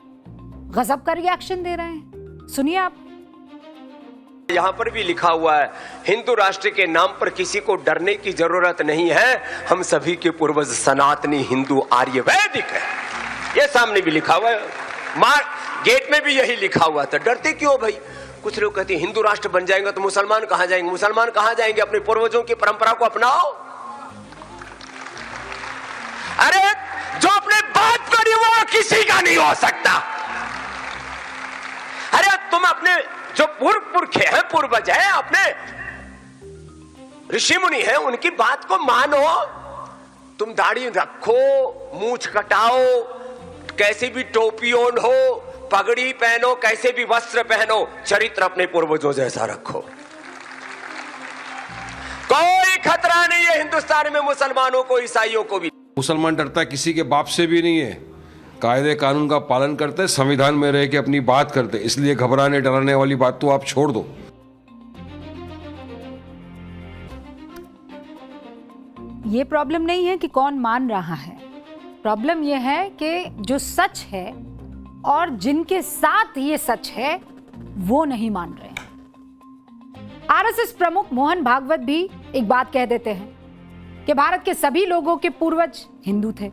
गजब का रिएक्शन दे रहे हैं। सुनिए आप। यहाँ पर भी लिखा हुआ है, हिंदू राष्ट्र के नाम पर किसी को डरने की जरूरत नहीं है। हम सभी के पूर्वज सनातनी हिंदू आर्य वैदिक है। ये सामने भी लिखा हुआ है, गेट में भी यही लिखा हुआ था। डरते क्यों भाई? कुछ लोग कहते हैं हिंदू राष्ट्र बन जाएगा तो मुसलमान कहां जाएंगे? मुसलमान कहां जाएंगे? अपने पूर्वजों की परंपरा को अपनाओ। अरे जो अपने बाप का नहीं हुआ किसी का नहीं हो सकता। अरे तुम अपने जो पुरखे हैं, पूर्वज हैं, अपने ऋषि मुनि हैं, उनकी बात को मानो। तुम दाढ़ी रखो, मूंछ कटाओ, कैसी भी टोपी ओढ़ हो, पगड़ी पहनो, कैसे भी वस्त्र पहनो, चरित्र अपने पूर्वजों जैसा रखो। कोई खतरा नहीं है हिंदुस्तान में मुसलमानों को, ईसाइयों को भी। मुसलमान डरता किसी के बाप से भी नहीं है। कायदे कानून का पालन करते, संविधान में रह के अपनी बात करते, इसलिए घबराने डराने वाली बात तो आप छोड़ दो। ये प्रॉब्लम नहीं है कि कौन मान रहा है, प्रॉब्लम ये है कि जो सच है और जिनके साथ ये सच है वो नहीं मान रहे हैं। आरएसएस प्रमुख मोहन भागवत भी एक बात कह देते हैं कि भारत के सभी लोगों के पूर्वज हिंदू थे,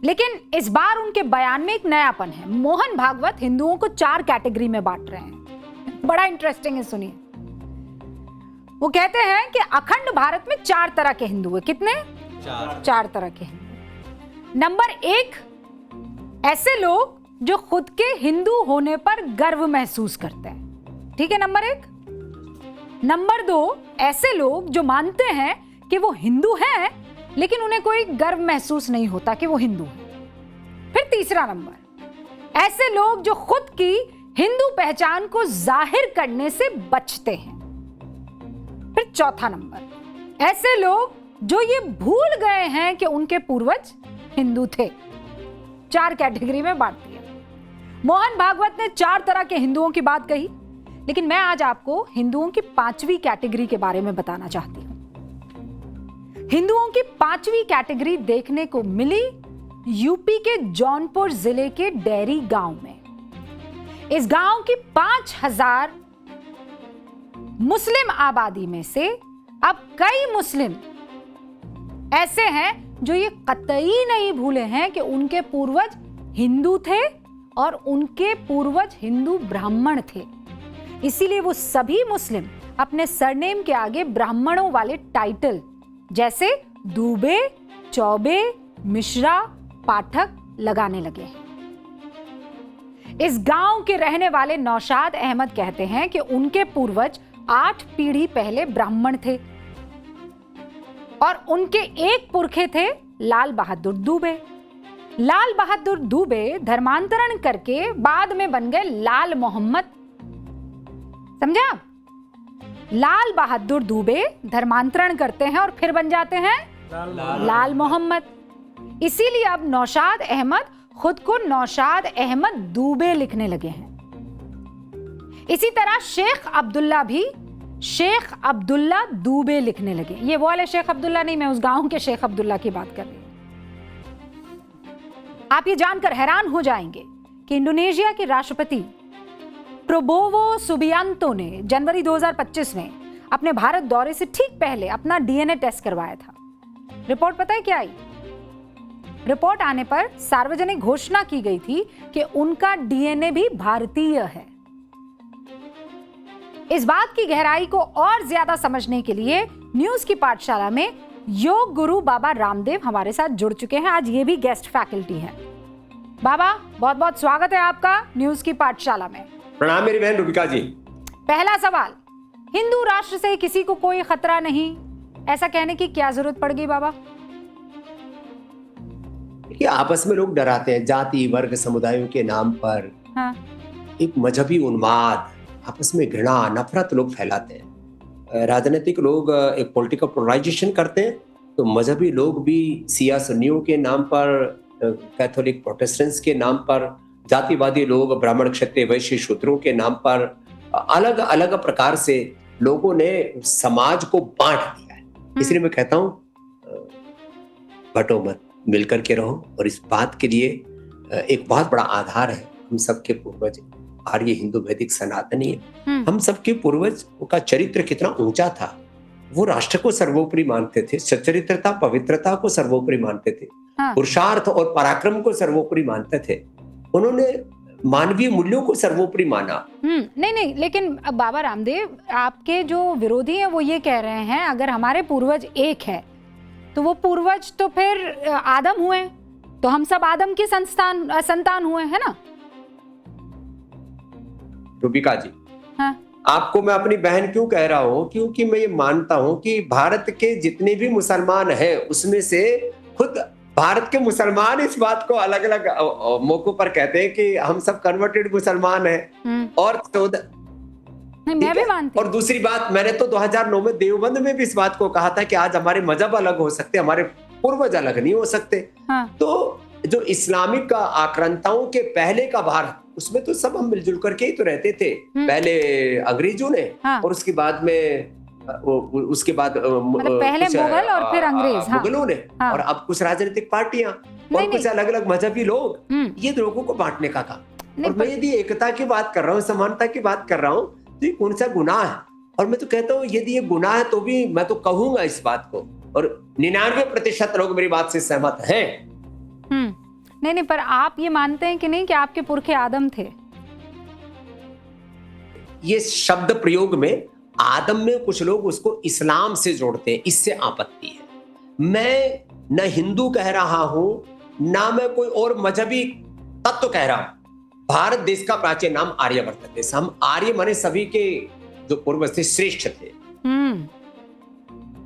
लेकिन इस बार उनके बयान में एक नयापन है। मोहन भागवत हिंदुओं को 4 कैटेगरी में बांट रहे हैं। बड़ा इंटरेस्टिंग है, सुनिए। वो कहते हैं कि अखंड भारत में 4 तरह के हिंदू है। कितने? 4 तरह के हिंदू। नंबर 1, ऐसे लोग जो खुद के हिंदू होने पर गर्व महसूस करते हैं। ठीक है, नंबर 1। नंबर 2, ऐसे लोग जो मानते हैं कि वो हिंदू हैं लेकिन उन्हें कोई गर्व महसूस नहीं होता कि वो हिंदू हैं। फिर तीसरा नंबर, ऐसे लोग जो खुद की हिंदू पहचान को जाहिर करने से बचते हैं। फिर चौथा नंबर, ऐसे लोग जो ये भूल गए हैं कि उनके पूर्वज हिंदू थे। 4 कैटेगरी में बांट दिया। मोहन भागवत ने 4 तरह के हिंदुओं की बात कही, लेकिन मैं आज आपको हिंदुओं की 5वीं कैटेगरी के बारे में बताना चाहती हूं। हिंदुओं की 5वीं कैटेगरी देखने को मिली यूपी के जौनपुर जिले के डेरी गांव में। इस गांव की 5000 मुस्लिम आबादी में से अब कई मुस्लिम ऐसे हैं जो ये कतई नहीं भूले हैं कि उनके पूर्वज हिंदू थे और उनके पूर्वज हिंदू ब्राह्मण थे। इसीलिए वो सभी मुस्लिम अपने सरनेम के आगे ब्राह्मणों वाले टाइटल जैसे दूबे, चौबे, मिश्रा, पाठक लगाने लगे हैं। इस गांव के रहने वाले नौशाद अहमद कहते हैं कि उनके पूर्वज 8 पीढ़ी पहले ब्राह्मण थे और उनके एक पुरखे थे लाल बहादुर दूबे। लाल बहादुर दूबे धर्मांतरण करके बाद में बन गए लाल मोहम्मद। समझा? लाल बहादुर दूबे धर्मांतरण करते हैं और फिर बन जाते हैं लाल मोहम्मद। इसीलिए अब नौशाद अहमद खुद को नौशाद अहमद दूबे लिखने लगे हैं। इसी तरह शेख अब्दुल्ला भी शेख अब्दुल्ला दूबे लिखने लगे। ये वो वाले शेख अब्दुल्ला नहीं, मैं उस गांव के शेख अब्दुल्ला की बात कर रही हूं। आप ये जानकर हैरान हो जाएंगे कि इंडोनेशिया के राष्ट्रपति प्रोबोवो सुबियांतो ने जनवरी 2025 में अपने भारत दौरे से ठीक पहले अपना डीएनए टेस्ट करवाया था। रिपोर्ट पता है क्या आई? रिपोर्ट आने पर सार्वजनिक घोषणा की गई थी कि उनका डीएनए भी भारतीय है। इस बात की गहराई को और ज्यादा समझने के लिए न्यूज की पाठशाला में योग गुरु बाबा रामदेव हमारे साथ जुड़ चुके हैं। आज ये भी गेस्ट फैकल्टी हैं। बाबा, बहुत बहुत स्वागत है आपका न्यूज की पाठशाला में। प्रणाम मेरी बहन रूबिका जी। पहला सवाल, हिंदू राष्ट्र से किसी को कोई खतरा नहीं, ऐसा कहने की क्या जरूरत पड़ गई बाबा? कि आपस में लोग डराते हैं जाति वर्ग समुदायों के नाम पर। हाँ। एक मजहबी उन्माद, आपस में घृणा नफरत लोग फैलाते हैं। राजनीतिक लोग एक पॉलिटिकल पोलराइजेशन करते हैं, तो मजहबी लोग भी सिया सुन्नियों के नाम पर, कैथोलिक प्रोटेस्टेंट्स के नाम पर, जातिवादी लोग ब्राह्मण क्षत्रिय वैश्य शूद्रों के नाम पर अलग अलग प्रकार से लोगों ने समाज को बांट दिया है। इसलिए मैं कहता हूं बटो मत, मिलकर के रहो। और इस बात के लिए एक बहुत बड़ा आधार है हम सबके पूर्वज आर्य हिंदू वैदिक सनातनी है। हम सबके पूर्वज का चरित्र कितना ऊंचा था। वो राष्ट्र को सर्वोपरि मानते थे, सच्चरित्रता पवित्रता को सर्वोपरि मानते थे, पुरुषार्थ और पराक्रम को सर्वोपरि मानते थे। उन्होंने मानवीय मूल्यों को सर्वोपरि माना। नहीं, लेकिन बाबा रामदेव, आपके जो विरोधी हैं वो ये कह रहे हैं अगर हमारे पूर्वज एक है तो वो पूर्वज तो फिर आदम हुए, तो हम सब आदम की संतान हुए, है ना? रूबिका जी, हाँ। आपको मैं अपनी बहन क्यों कह रहा हूँ? क्योंकि मैं ये मानता हूँ कि भारत के जितने भी मुसलमान हैं उसमें से खुद भारत के मुसलमान इस बात को अलग अलग मौकों पर कहते हैं कि हम सब कन्वर्टेड मुसलमान हैं। और मैं भी मानती और दूसरी बात, मैंने तो 2009 में देवबंद में भी इस बात को कहा था कि आज हमारे मजहब अलग हो सकते, हमारे पूर्वज अलग नहीं हो सकते। तो जो इस्लामिक आक्रांताओं के पहले का भारत, उसमें तो सब हम मिलजुल करके ही तो रहते थे। पहले अंग्रेजों ने और उसके बाद में उसके बाद मतलब पहले मुगल और फिर अंग्रेज, हाँ। मुगलों ने, हाँ। और अब कुछ राजनीतिक पार्टियां और नहीं, कुछ अलग अलग मजहबी लोग, हम्म। ये लोगों को बांटने का काम। नहीं, और मैं यदि एकता की बात कर रहा हूँ, समानता की बात कर रहा हूँ, तो ये कौन सा गुनाह है? और मैं तो कहता हूँ यदि ये गुनाह है तो भी मैं तो कहूंगा इस बात को, और 99% लोग मेरी बात से सहमत हैं। नहीं, पर आप ये मानते हैं कि नहीं कि आपके पुरखे आदम थे? ये शब्द प्रयोग में आदम में कुछ लोग उसको इस्लाम से जोड़ते हैं, इससे आपत्ति है। मैं न हिंदू कह रहा हूं, ना मैं कोई और मजहबी तत्व कह रहा हूं। भारत देश का प्राचीन नाम आर्यवर्त देश। हम आर्य माने सभी के जो पूर्वज थे श्रेष्ठ थे,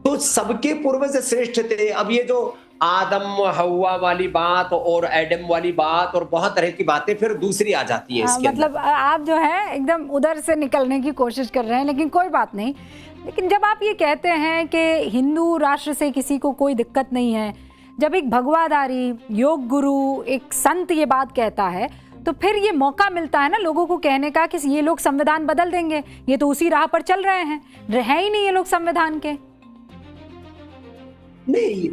तो सबके पूर्वज श्रेष्ठ थे। अब ये जो आदम हवा वाली बात और एडम वाली बात और बहुत तरह की बातें फिर दूसरी आ जाती है इसके मतलब आप जो है एकदम उधर से निकलने की कोशिश कर रहे हैं, लेकिन कोई बात नहीं। लेकिन जब आप ये कहते हैं कि हिंदू राष्ट्र से किसी को कोई दिक्कत नहीं है, जब एक भगवाधारी योग गुरु एक संत ये बात कहता है, तो फिर ये मौका मिलता है ना लोगों को कहने का कि ये लोग संविधान बदल देंगे, ये तो उसी राह पर चल रहे हैं, रहे ही नहीं ये लोग संविधान के। नहीं,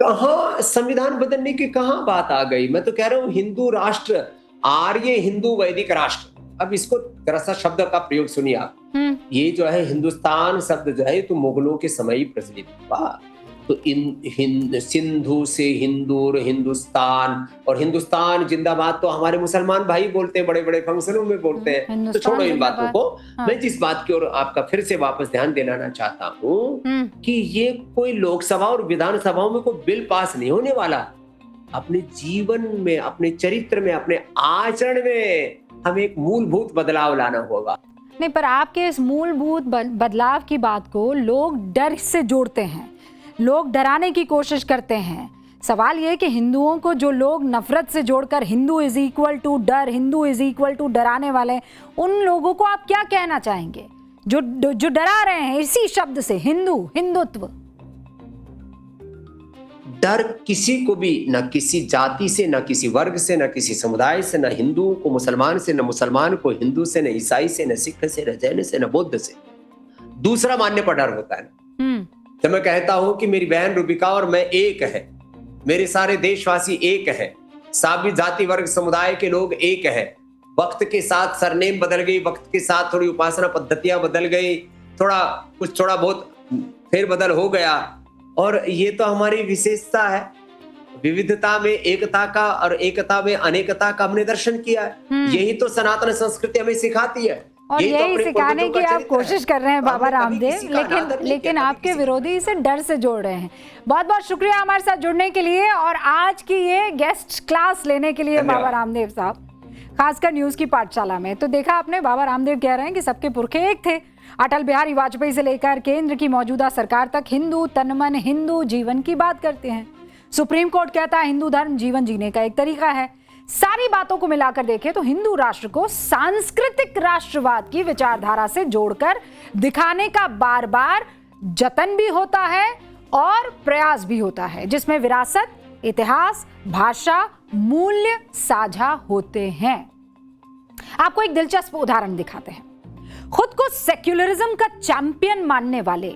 कहाँ संविधान बदलने की कहाँ बात आ गई? मैं तो कह रहा हूँ हिंदू राष्ट्र, आर्य हिंदू वैदिक राष्ट्र। अब इसको जरा सा शब्द का प्रयोग सुनिए आप। ये जो है हिंदुस्तान शब्द जो है तो मुगलों के समय ही प्रचलित हुआ। तो सिंधु से हिंदूर, हिंदुस्तान, और हिंदुस्तान जिंदाबाद तो हमारे मुसलमान भाई बोलते हैं, बड़े बड़े फंक्शनों में बोलते हैं। तो छोड़ो इन बातों को। हाँ। मैं जिस बात की ओर आपका फिर से वापस ध्यान दिलाना चाहता हूँ कि ये कोई लोकसभा और विधानसभाओं में कोई बिल पास नहीं होने वाला। अपने जीवन में, अपने चरित्र में, अपने आचरण में हमें एक मूलभूत बदलाव लाना होगा। नहीं, पर आपके इस मूलभूत बदलाव की बात को लोग डर से जोड़ते हैं, लोग डराने की कोशिश करते हैं। सवाल ये कि हिंदुओं को जो लोग नफरत से जोड़कर हिंदू इज इक्वल टू डर, हिंदू इज इक्वल टू डराने वाले, उन लोगों को आप क्या कहना चाहेंगे जो डरा रहे हैं इसी शब्द से, हिंदू, हिंदुत्व? डर किसी को भी, न किसी जाति से, न किसी वर्ग से, न किसी समुदाय से, न हिंदू को मुसलमान से, न मुसलमान को हिंदू से, न ईसाई से, न सिख से, न जैन से, न बौद्ध से दूसरा मानने पर डर होता है। जब मैं कहता हूं कि मेरी बहन रूबिका और मैं एक है, मेरे सारे देशवासी एक है, सभी जाति वर्ग समुदाय के लोग एक है। वक्त के साथ सरनेम बदल गई, वक्त के साथ थोड़ी उपासना पद्धतियां बदल गई, थोड़ा बहुत फेरबदल हो गया, और ये तो हमारी विशेषता है। विविधता में एकता का और एकता में अनेकता का हमने दर्शन किया है। यही तो सनातन संस्कृति हमें सिखाती है, और यही सिखाने की आप कोशिश कर रहे हैं बाबा रामदेव, लेकिन आपके विरोधी इसे डर से जोड़ रहे हैं। बहुत बहुत शुक्रिया हमारे साथ जुड़ने के लिए और आज की ये गेस्ट क्लास लेने के लिए बाबा रामदेव साहब, खासकर न्यूज की पाठशाला में। तो देखा आपने, बाबा रामदेव कह रहे हैं कि सबके पुरखे एक थे। अटल बिहारी वाजपेयी से लेकर केंद्र की मौजूदा सरकार तक हिंदू तनमन हिंदू जीवन की बात करते हैं। सुप्रीम कोर्ट कहता है हिंदू धर्म जीवन जीने का एक तरीका है। सारी बातों को मिलाकर देखें तो हिंदू राष्ट्र को सांस्कृतिक राष्ट्रवाद की विचारधारा से जोड़कर दिखाने का बार बार जतन भी होता है और प्रयास भी होता है, जिसमें विरासत, इतिहास, भाषा, मूल्य साझा होते हैं। आपको एक दिलचस्प उदाहरण दिखाते हैं। खुद को सेक्युलरिज्म का चैंपियन मानने वाले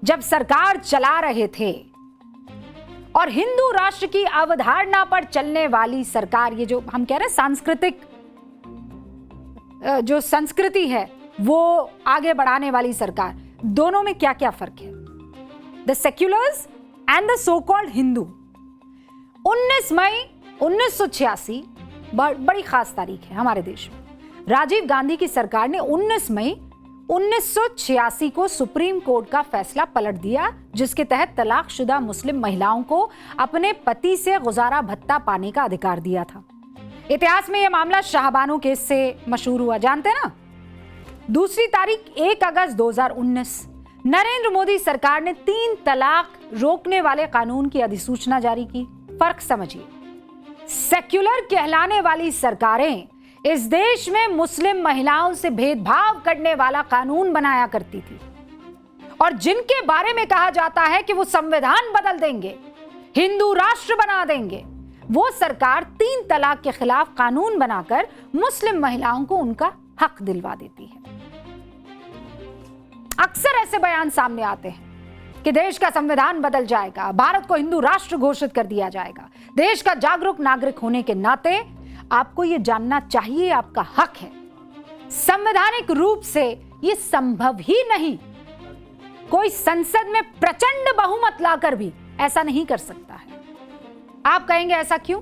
जब सरकार चला रहे थे और हिंदू राष्ट्र की अवधारणा पर चलने वाली सरकार, ये जो हम कह रहे हैं सांस्कृतिक जो संस्कृति है वो आगे बढ़ाने वाली सरकार, दोनों में क्या क्या फर्क है? The seculars and the so called Hindu. 19 मई 1986 बड़ी खास तारीख है हमारे देश में। राजीव गांधी की सरकार ने 19 मई 1986 को सुप्रीम कोर्ट का फैसला पलट दिया, जिसके तहत तलाकशुदा मुस्लिम महिलाओं को अपने पति से गुजारा भत्ता पाने का अधिकार दिया था। इतिहास में यह मामला शाहबानो केस से मशहूर हुआ, जानते हैं ना? दूसरी तारीख 1 अगस्त 2019 नरेंद्र मोदी सरकार ने 3 तलाक रोकने वाले कानून की अधिसूचना जारी की। फर्क समझिए, सेक्युलर कहलाने वाली सरकारें इस देश में मुस्लिम महिलाओं से भेदभाव करने वाला कानून बनाया करती थी, और जिनके बारे में कहा जाता है कि वो संविधान बदल देंगे, हिंदू राष्ट्र बना देंगे, वो सरकार 3 तलाक के खिलाफ कानून बनाकर मुस्लिम महिलाओं को उनका हक दिलवा देती है। अक्सर ऐसे बयान सामने आते हैं कि देश का संविधान बदल जाएगा, भारत को हिंदू राष्ट्र घोषित कर दिया जाएगा। देश का जागरूक नागरिक होने के नाते आपको यह जानना चाहिए, आपका हक है। संवैधानिक रूप से यह संभव ही नहीं। कोई संसद में प्रचंड बहुमत लाकर भी ऐसा नहीं कर सकता है। आप कहेंगे ऐसा क्यों?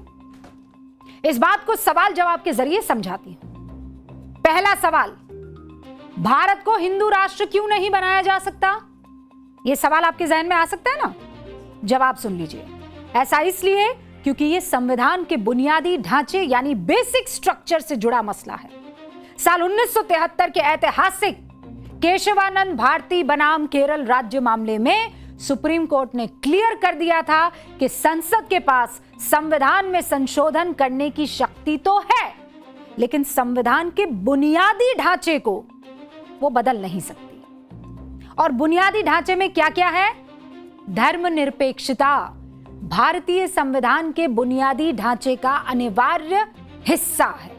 इस बात को सवाल जवाब के जरिए समझाती हूं। पहला सवाल, भारत को हिंदू राष्ट्र क्यों नहीं बनाया जा सकता? यह सवाल आपके जहन में आ सकता है ना? जवाब सुन लीजिए। ऐसा इसलिए क्योंकि यह संविधान के बुनियादी ढांचे यानी बेसिक स्ट्रक्चर से जुड़ा मसला है। साल 1973 के ऐतिहासिक केशवानंद भारती बनाम केरल राज्य मामले में सुप्रीम कोर्ट ने क्लियर कर दिया था कि संसद के पास संविधान में संशोधन करने की शक्ति तो है, लेकिन संविधान के बुनियादी ढांचे को वो बदल नहीं सकती। और बुनियादी ढांचे में क्या क्या है? धर्मनिरपेक्षता भारतीय संविधान के बुनियादी ढांचे का अनिवार्य हिस्सा है।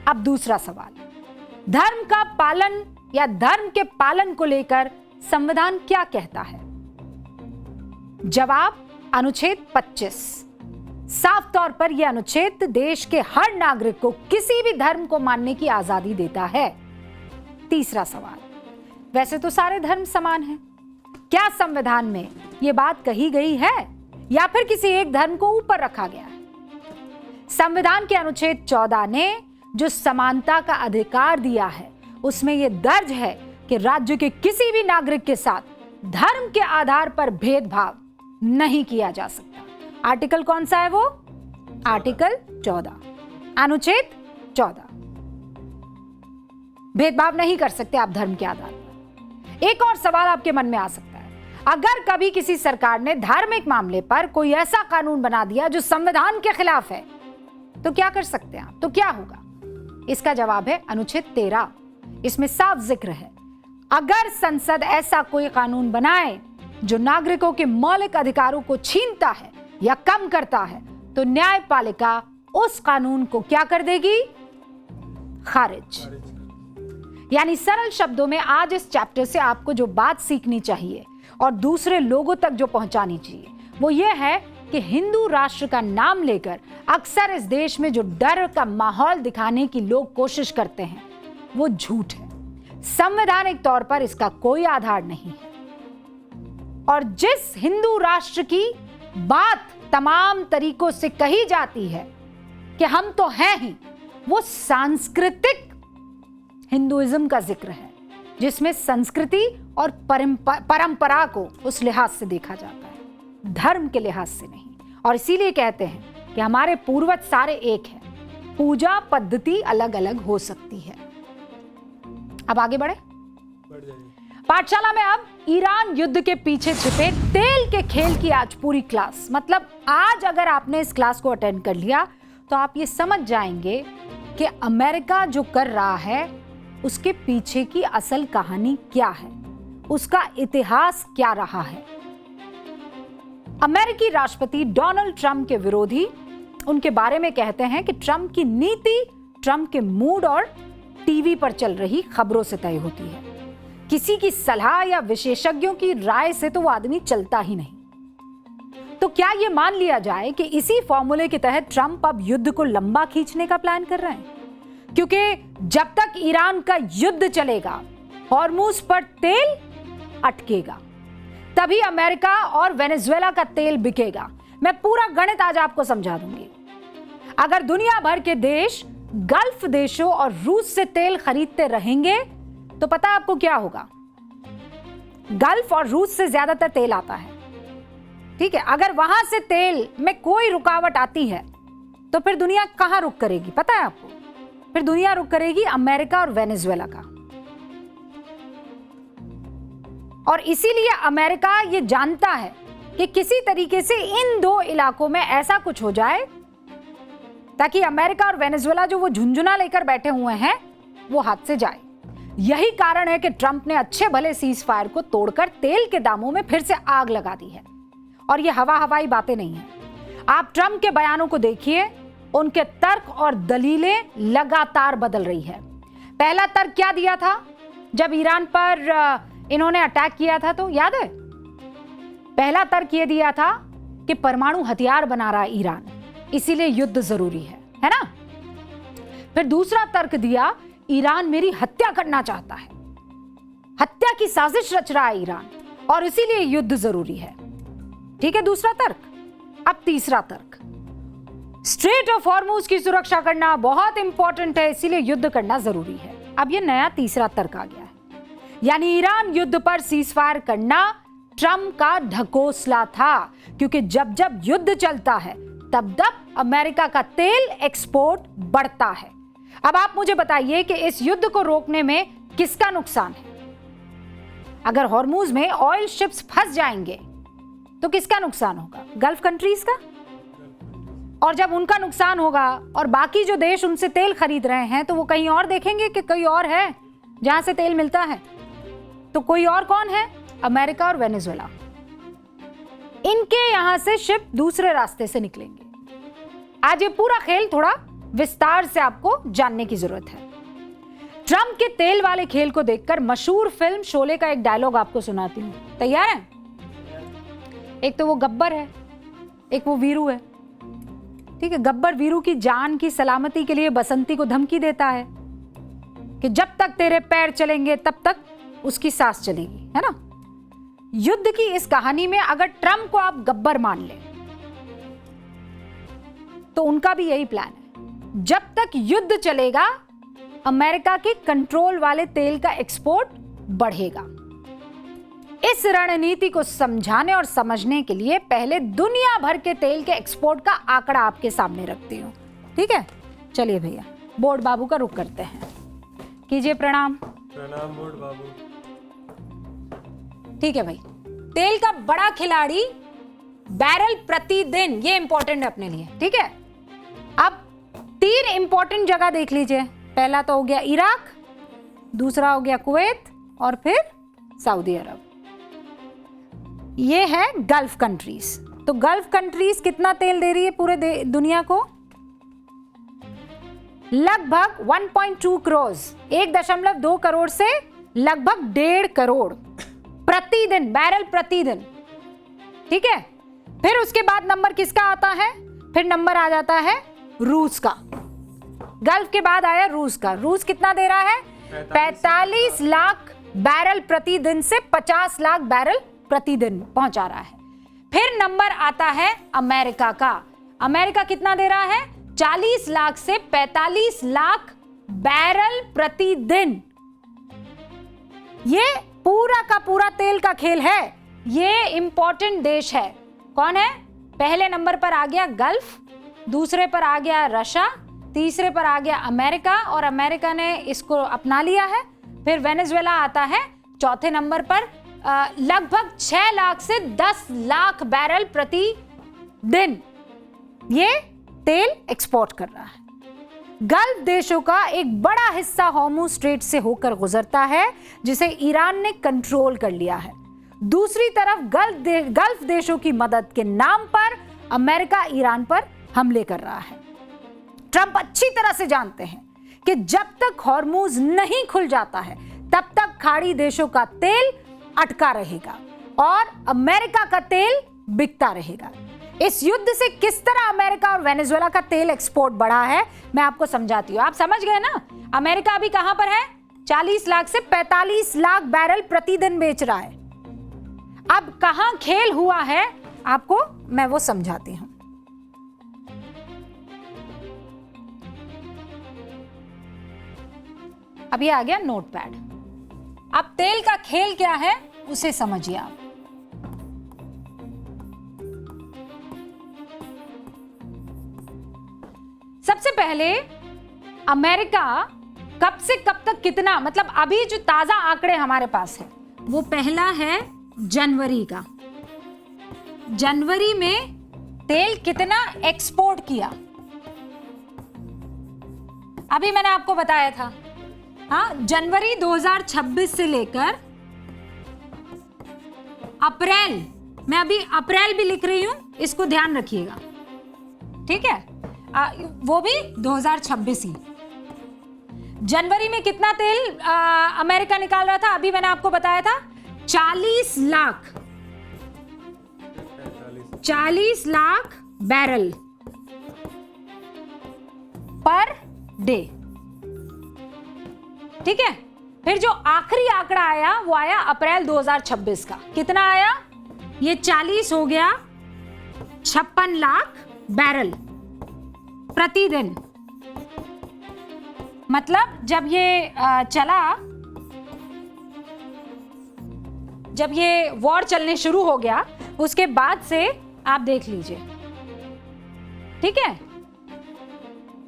अब दूसरा सवाल, धर्म का पालन या धर्म के पालन को लेकर संविधान क्या कहता है? जवाब, अनुच्छेद 25। साफ तौर पर यह अनुच्छेद देश के हर नागरिक को किसी भी धर्म को मानने की आजादी देता है। तीसरा सवाल, वैसे तो सारे धर्म समान हैं, क्या संविधान में यह बात कही गई है या फिर किसी एक धर्म को ऊपर रखा गया है? संविधान के अनुच्छेद 14 ने जो समानता का अधिकार दिया है उसमें यह दर्ज है कि राज्य के किसी भी नागरिक के साथ धर्म के आधार पर भेदभाव नहीं किया जा सकता। आर्टिकल कौन सा है वो? आर्टिकल 14, अनुच्छेद 14। भेदभाव नहीं कर सकते आप धर्म के आधार पर। एक और सवाल आपके मन में आ सकता है, अगर कभी किसी सरकार ने धार्मिक मामले पर कोई ऐसा कानून बना दिया जो संविधान के खिलाफ है तो क्या कर सकते हैं आप? तो क्या होगा? इसका जवाब है अनुच्छेद 13। इसमें साफ जिक्र है, अगर संसद ऐसा कोई कानून बनाए जो नागरिकों के मौलिक अधिकारों को छीनता है या कम करता है तो न्यायपालिका उस कानून को क्या कर देगी? खारिज। यानी सरल शब्दों में आज इस चैप्टर से आपको जो बात सीखनी चाहिए और दूसरे लोगों तक जो पहुंचानी चाहिए वो ये है कि हिंदू राष्ट्र का नाम लेकर अक्सर इस देश में जो डर का माहौल दिखाने की लोग कोशिश करते हैं वो झूठ है। संवैधानिक तौर पर इसका कोई आधार नहीं है। और जिस हिंदू राष्ट्र की बात तमाम तरीकों से कही जाती है कि हम तो हैं ही, वो सांस्कृतिक हिंदुइज्म का जिक्र है जिसमें संस्कृति और परंपरा को उस लिहाज से देखा जाता है, धर्म के लिहाज से नहीं। और इसीलिए कहते हैं कि हमारे पूर्वज सारे एक हैं, पूजा पद्धति अलग अलग हो सकती है। अब आगे बढ़े। पाठशाला में अब ईरान युद्ध के पीछे छिपे तेल के खेल की आज पूरी क्लास। मतलब आज अगर आपने इस क्लास को अटेंड कर लिया तो आप ये समझ जाएंगे कि अमेरिका जो कर रहा है उसके पीछे की असल कहानी क्या है, उसका इतिहास क्या रहा है। अमेरिकी राष्ट्रपति डोनाल्ड ट्रंप के विरोधी उनके बारे में कहते हैं कि ट्रंप की नीति ट्रंप के मूड और टीवी पर चल रही खबरों से तय होती है। किसी की सलाह या विशेषज्ञों की राय से तो वो आदमी चलता ही नहीं। तो क्या ये मान लिया जाए कि इसी फॉर्मूले के तहत ट्रंप अब युद्ध को लंबा खींचने का प्लान कर रहे हैं? क्योंकि जब तक ईरान का युद्ध चलेगा, हॉर्मुज पर तेल अटकेगा, तभी अमेरिका और वेनेजुएला का तेल बिकेगा। मैं पूरा गणित आज आपको समझा दूंगी। अगर दुनिया भर के देश गल्फ देशों और रूस से तेल खरीदते रहेंगे तो पता आपको क्या होगा? गल्फ और रूस से ज्यादातर तेल आता है, ठीक है। अगर वहां से तेल में कोई रुकावट आती है तो फिर दुनिया कहां रुक करेगी पता है आपको? फिर दुनिया रुक करेगी अमेरिका और वेनेजुएला का। और इसीलिए अमेरिका ये जानता है कि किसी तरीके से इन दो इलाकों में ऐसा कुछ हो जाए ताकि अमेरिका और वेनेजुएला जो वो झुंझुना लेकर बैठे हुए हैं वो हाथ से जाए। यही कारण है कि ट्रंप ने अच्छे भले सीज फायर को तोड़कर तेल के दामों में फिर से आग लगा दी है। और ये हवाई बातें नहीं है। आप ट्रंप के बयानों को देखिए, उनके तर्क और दलीलें लगातार बदल रही है। पहला तर्क क्या दिया था जब ईरान पर इन्होंने अटैक किया था, तो याद है पहला तर्क ये दिया था कि परमाणु हथियार बना रहा है ईरान, इसीलिए युद्ध जरूरी है ना। फिर दूसरा तर्क दिया ईरान मेरी हत्या करना चाहता है, हत्या की साजिश रच रहा है ईरान और इसीलिए युद्ध जरूरी है। ठीक है, दूसरा तर्क। अब तीसरा तर्क, स्ट्रेट ऑफ हॉर्मुज की सुरक्षा करना बहुत इंपॉर्टेंट है, इसीलिए युद्ध करना जरूरी है। अब ये नया तीसरा तर्क आ गया है, यानी ईरान युद्ध पर सीजफायर करना ट्रंप का ढकोसला था, क्योंकि जब जब युद्ध चलता है तब तब अमेरिका का तेल एक्सपोर्ट बढ़ता है। अब आप मुझे बताइए कि इस युद्ध को रोकने में किसका नुकसान है? अगर हॉर्मुज में ऑयल शिप्स फंस जाएंगे तो किसका नुकसान होगा? गल्फ कंट्रीज का। और जब उनका नुकसान होगा और बाकी जो देश उनसे तेल खरीद रहे हैं तो वो कहीं और देखेंगे कि कोई और है जहां से तेल मिलता है। तो कोई और कौन है? अमेरिका और वेनेजुएला। इनके यहां से शिप दूसरे रास्ते से निकलेंगे। आज ये पूरा खेल थोड़ा विस्तार से आपको जानने की जरूरत है। ट्रंप के तेल वाले खेल को देखकर मशहूर फिल्म शोले का एक डायलॉग आपको सुनाती हूं, तैयार हैं? एक तो वो गब्बर है, एक वो वीरू है। ठीक है, गब्बर वीरू की जान की सलामती के लिए बसंती को धमकी देता है कि जब तक तेरे पैर चलेंगे तब तक उसकी सांस चलेगी, है ना। युद्ध की इस कहानी में अगर ट्रंप को आप गब्बर मान लें तो उनका भी यही प्लान है, जब तक युद्ध चलेगा अमेरिका के कंट्रोल वाले तेल का एक्सपोर्ट बढ़ेगा। इस रणनीति को समझाने और समझने के लिए पहले दुनिया भर के तेल के एक्सपोर्ट का आंकड़ा आपके सामने रखती हूं। ठीक है, चलिए भैया बोर्ड बाबू का रुख करते हैं। कीजिए प्रणाम। प्रणाम बोर्ड बाबू। ठीक है भाई, तेल का बड़ा खिलाड़ी बैरल प्रतिदिन, ये इंपॉर्टेंट है अपने लिए। ठीक है, अब 3 इंपॉर्टेंट जगह देख लीजिए। पहला तो हो गया इराक, दूसरा हो गया कुवैत और फिर सऊदी अरब। ये है गल्फ कंट्रीज। तो गल्फ कंट्रीज कितना तेल दे रही है पूरे दुनिया को? लगभग 1.2 करोड़, 1.2 करोड़ से लगभग 1.5 करोड़ प्रतिदिन, बैरल प्रतिदिन। ठीक है, फिर उसके बाद नंबर किसका आता है? फिर नंबर आ जाता है रूस का। गल्फ के बाद आया रूस का। रूस कितना दे रहा है? 45 लाख बैरल प्रतिदिन से 50 लाख बैरल प्रतिदिन पहुंचा रहा है। फिर नंबर आता है अमेरिका का। अमेरिका कितना दे रहा है? 40 लाख से 45 लाख बैरल प्रतिदिन। ये पूरा का पूरा तेल का खेल है। ये इंपॉर्टेंट देश है। कौन है? पहले नंबर पर आ गया गल्फ, दूसरे पर आ गया रशिया, तीसरे पर आ गया अमेरिका और अमेरिका ने इसको अपना लिया है। फिर वेनेजुएला आता है चौथे नंबर पर, लगभग 6 लाख से 10 लाख बैरल प्रति दिन ये तेल एक्सपोर्ट कर रहा है। गल्फ देशों का एक बड़ा हिस्सा हॉर्मुज स्ट्रेट से होकर गुजरता है, जिसे ईरान ने कंट्रोल कर लिया है। दूसरी तरफ गल्फ देशों की मदद के नाम पर अमेरिका ईरान पर हमले कर रहा है। ट्रंप अच्छी तरह से जानते हैं कि जब तक हॉर्मुज नहीं खुल जाता है तब तक खाड़ी देशों का तेल अटका रहेगा और अमेरिका का तेल बिकता रहेगा। इस युद्ध से किस तरह अमेरिका और वेनेजुएला का तेल एक्सपोर्ट बढ़ा है मैं आपको समझाती हूं। आप समझ गए ना? अमेरिका अभी कहां पर है? 40 लाख से 45 लाख बैरल प्रतिदिन बेच रहा है। अब कहां खेल हुआ है आपको मैं वो समझाती हूं। अब ये आ गया नोटपैड। अब तेल का खेल क्या है उसे समझिए आप। सबसे पहले अमेरिका कब से कब तक कितना, मतलब अभी जो ताजा आंकड़े हमारे पास है वो पहला है जनवरी का। जनवरी में तेल कितना एक्सपोर्ट किया अभी मैंने आपको बताया था। हाँ, जनवरी 2026 से लेकर अप्रैल, मैं अभी अप्रैल भी लिख रही हूं, इसको ध्यान रखिएगा। ठीक है, वो भी 2026 ही। जनवरी में कितना तेल अमेरिका निकाल रहा था अभी मैंने आपको बताया था 40 लाख बैरल पर डे। ठीक है, फिर जो आखिरी आंकड़ा आया वो आया अप्रैल 2026 का। कितना आया? ये 40 हो गया 56 लाख बैरल प्रतिदिन। मतलब जब ये चला, जब ये वॉर चलने शुरू हो गया उसके बाद से आप देख लीजिए। ठीक है,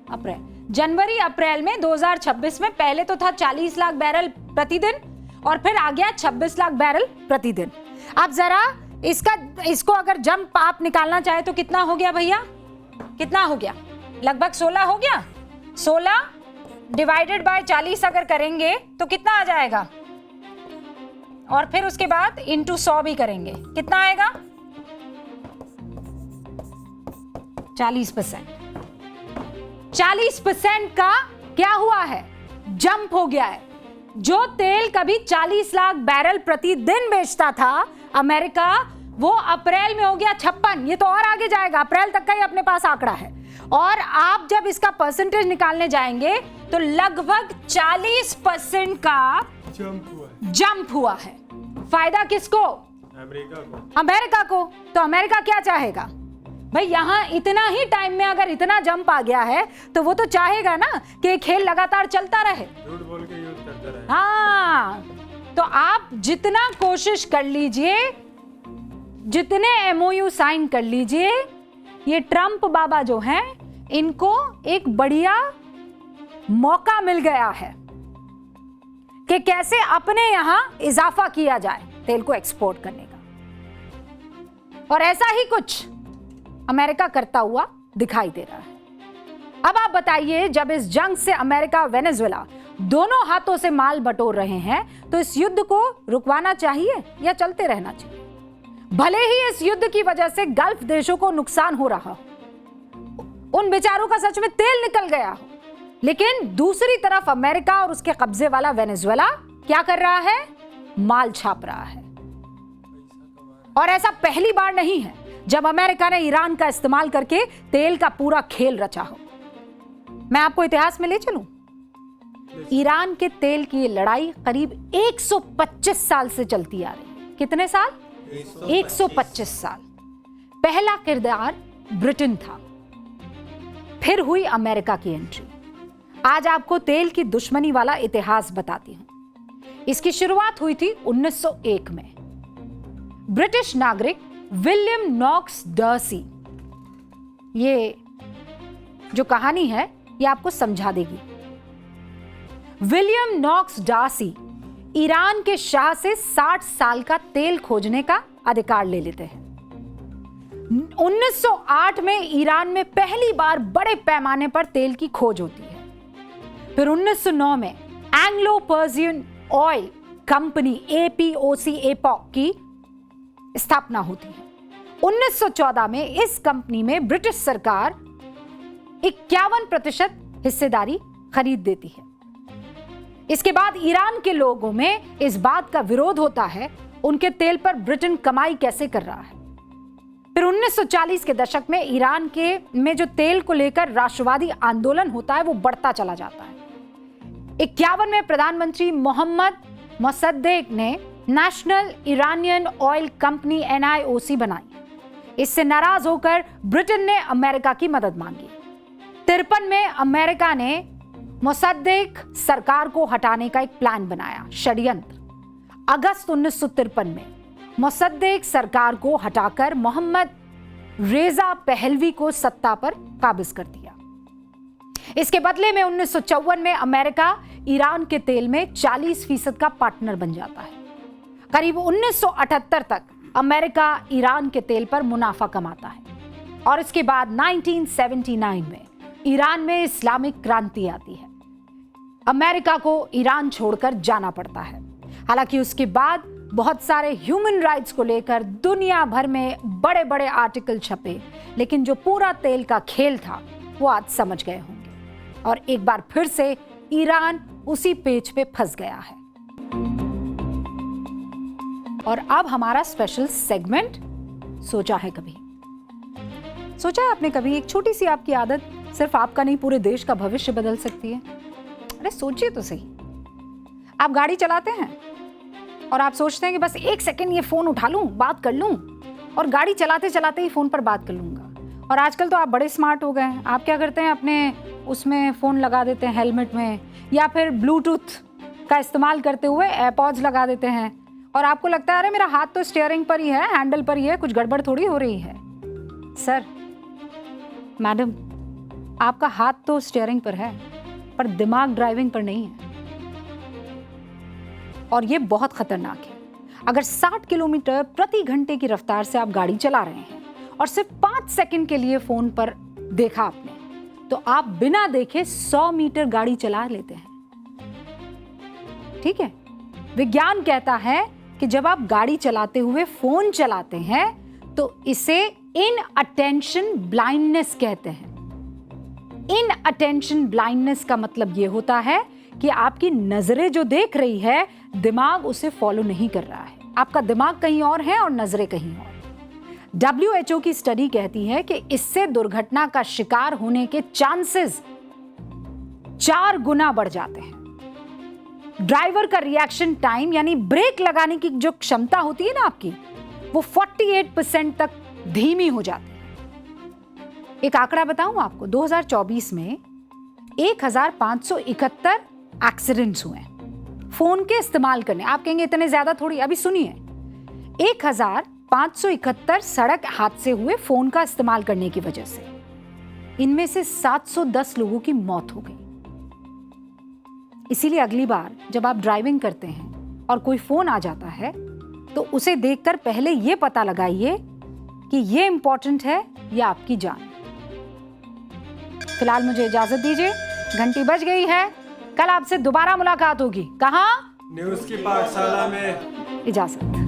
अप्रैल, जनवरी अप्रैल में 2026 में पहले तो था 40 लाख बैरल प्रतिदिन और फिर आ गया 26 लाख बैरल प्रतिदिन। आप जरा इसको अगर जंप आप निकालना चाहे तो कितना हो गया भैया? कितना हो गया? लगभग 16 हो गया। 16 डिवाइडेड बाय 40 अगर करेंगे तो कितना आ जाएगा? और फिर उसके बाद इंटू 100 भी करेंगे, कितना आएगा? 40%। 40% का क्या हुआ है? जंप हो गया है। जो तेल कभी 40 लाख बैरल प्रतिदिन बेचता था अमेरिका, वो अप्रैल में हो गया 56। ये तो और आगे जाएगा, अप्रैल तक का ही अपने पास आंकड़ा है। और आप जब इसका परसेंटेज निकालने जाएंगे तो लगभग 40% का जंप हुआ है। फायदा किसको? अमेरिका को। तो अमेरिका क्या चाहेगा भाई? यहां इतना ही टाइम में अगर इतना जंप आ गया है तो वो तो चाहेगा ना कि खेल लगातार चलता रहे, झूठ बोल के यूज करता रहे। हाँ, तो आप जितना कोशिश कर लीजिए, जितने एमओयू साइन कर लीजिए, ये ट्रंप बाबा जो हैं इनको एक बढ़िया मौका मिल गया है कि कैसे अपने यहां इजाफा किया जाए तेल को एक्सपोर्ट करने का। और ऐसा ही कुछ अमेरिका करता हुआ दिखाई दे रहा है। अब आप बताइए, जब इस जंग से अमेरिका वेनेजुएला दोनों हाथों से माल बटोर रहे हैं तो इस युद्ध को रुकवाना चाहिए या चलते रहना चाहिए? भले ही इस युद्ध की वजह से गल्फ देशों को नुकसान हो रहा हो, उन बेचारों का सच में तेल निकल गया हो, लेकिन दूसरी तरफ अमेरिका और उसके कब्जे वाला वेनेजुएला क्या कर रहा है? माल छाप रहा है। और ऐसा पहली बार नहीं है जब अमेरिका ने ईरान का इस्तेमाल करके तेल का पूरा खेल रचा हो। मैं आपको इतिहास में ले चलूं। ईरान के तेल की ये लड़ाई करीब 125 साल से चलती आ रही है। कितने साल? 125 साल। पहला किरदार ब्रिटेन था, फिर हुई अमेरिका की एंट्री। आज आपको तेल की दुश्मनी वाला इतिहास बताती हूं। इसकी शुरुआत हुई थी 1901 में। ब्रिटिश नागरिक विलियम नॉक्स डर्सी, ये जो कहानी है ये आपको समझा देगी। विलियम नॉक्स डार्सी ईरान के शाह से 60 साल का तेल खोजने का अधिकार ले लेते हैं। 1908 में ईरान में पहली बार बड़े पैमाने पर तेल की खोज होती है। फिर 1909 में एंग्लो पर्सियन ऑयल कंपनी एपीओक की स्थापना होती है। 1914 में इस कंपनी में ब्रिटिश सरकार 51% हिस्सेदारी खरीद देती है। इसके बाद ईरान के लोगों में इस बात का विरोध होता है उनके तेल पर ब्रिटेन कमाई कैसे कर रहा है। फिर 1940 के दशक में ईरान में जो तेल को लेकर राष्ट्रवादी आंदोलन होता है वो बढ़ता चला जाता है। 51 में प्रधानमंत्री मोहम्मद मोसद्देक ने national Iranian oil company NIOC बनाई। इससे नाराज होकर ब्रिटेन ने अमेरिका की मदद मांगी। 53 में अमेरिका ने मोसद्देक सरकार को हटाने का एक प्लान बनाया, षड्यंत्र। अगस्त 1953 में मोसद्देक सरकार को हटाकर मोहम्मद रेजा पहलवी को सत्ता पर काबिज कर दिया। इसके बदले में 1954 में अमेरिका ईरान के तेल में 40% का पार्टनर बन जाता है। करीब 1978 तक अमेरिका ईरान के तेल पर मुनाफा कमाता है और इसके बाद 1979 में ईरान में इस्लामिक क्रांति आती है। अमेरिका को ईरान छोड़कर जाना पड़ता है। हालांकि उसके बाद बहुत सारे ह्यूमन राइट्स को लेकर दुनिया भर में बड़े बड़े आर्टिकल छपे, लेकिन जो पूरा तेल का खेल था वो आज समझ गए होंगे और एक बार फिर से ईरान उसी पेच पे फंस गया है। और अब हमारा स्पेशल सेगमेंट सोचा है कभी। सोचा है आपने कभी एक छोटी सी आपकी आदत सिर्फ आपका नहीं पूरे देश का भविष्य बदल सकती है? अरे सोचिए तो सही। आप गाड़ी चलाते हैं और आप सोचते हैं कि बस एक सेकंड ये फोन उठा लूं, बात कर लूं, और गाड़ी चलाते चलाते ही फोन पर बात कर लूंगा। और आजकल तो आप बड़े स्मार्ट हो गए हैं। आप क्या करते हैं, अपने उसमें फोन लगा देते हैं हेलमेट में, या फिर ब्लूटूथ का इस्तेमाल करते हुए एयरपॉड्स लगा देते हैं, और आपको लगता है अरे मेरा हाथ तो स्टीयरिंग पर ही है, हैंडल पर ही है, कुछ गड़बड़ थोड़ी हो रही है। सर, मैडम, आपका हाथ तो स्टीयरिंग पर है पर दिमाग ड्राइविंग पर नहीं है। और ये बहुत खतरनाक है। अगर 60 किलोमीटर प्रति घंटे की रफ्तार से आप गाड़ी चला रहे हैं और सिर्फ 5 सेकंड के लिए फोन पर देखा आपने, तो आप बिना देखे 100 मीटर गाड़ी चला लेते हैं। ठीक है, विज्ञान कहता है कि जब आप गाड़ी चलाते हुए फोन चलाते हैं तो इसे इन अटेंशन ब्लाइंडनेस कहते हैं। इन अटेंशन ब्लाइंडनेस का मतलब यह होता है कि आपकी नजरें जो देख रही है, दिमाग उसे फॉलो नहीं कर रहा है। आपका दिमाग कहीं और है और नजरें कहीं और। WHO की स्टडी कहती है कि इससे दुर्घटना का शिकार होने के चांसेस 4 गुना बढ़ जाते हैं। ड्राइवर का रिएक्शन टाइम यानी ब्रेक लगाने की जो क्षमता होती है ना आपकी, वो 48% तक धीमी हो जाती है। एक आंकड़ा बताऊं आपको, 2024 में 1571 एक्सीडेंट्स हुए फोन के इस्तेमाल करने। आप कहेंगे इतने ज्यादा थोड़ी, अभी सुनिए, 1571 सड़क हादसे हुए फोन का इस्तेमाल करने की वजह से। इनमें से 710 लोगों की मौत हो गई। इसीलिए अगली बार जब आप ड्राइविंग करते हैं और कोई फोन आ जाता है तो उसे देखकर पहले यह पता लगाइए कि यह इंपॉर्टेंट है या आपकी जान। फिलहाल मुझे इजाजत दीजिए, घंटी बज गई है। कल आपसे दोबारा मुलाकात होगी। कहां? न्यूज़ की पाठशाला में। इजाजत।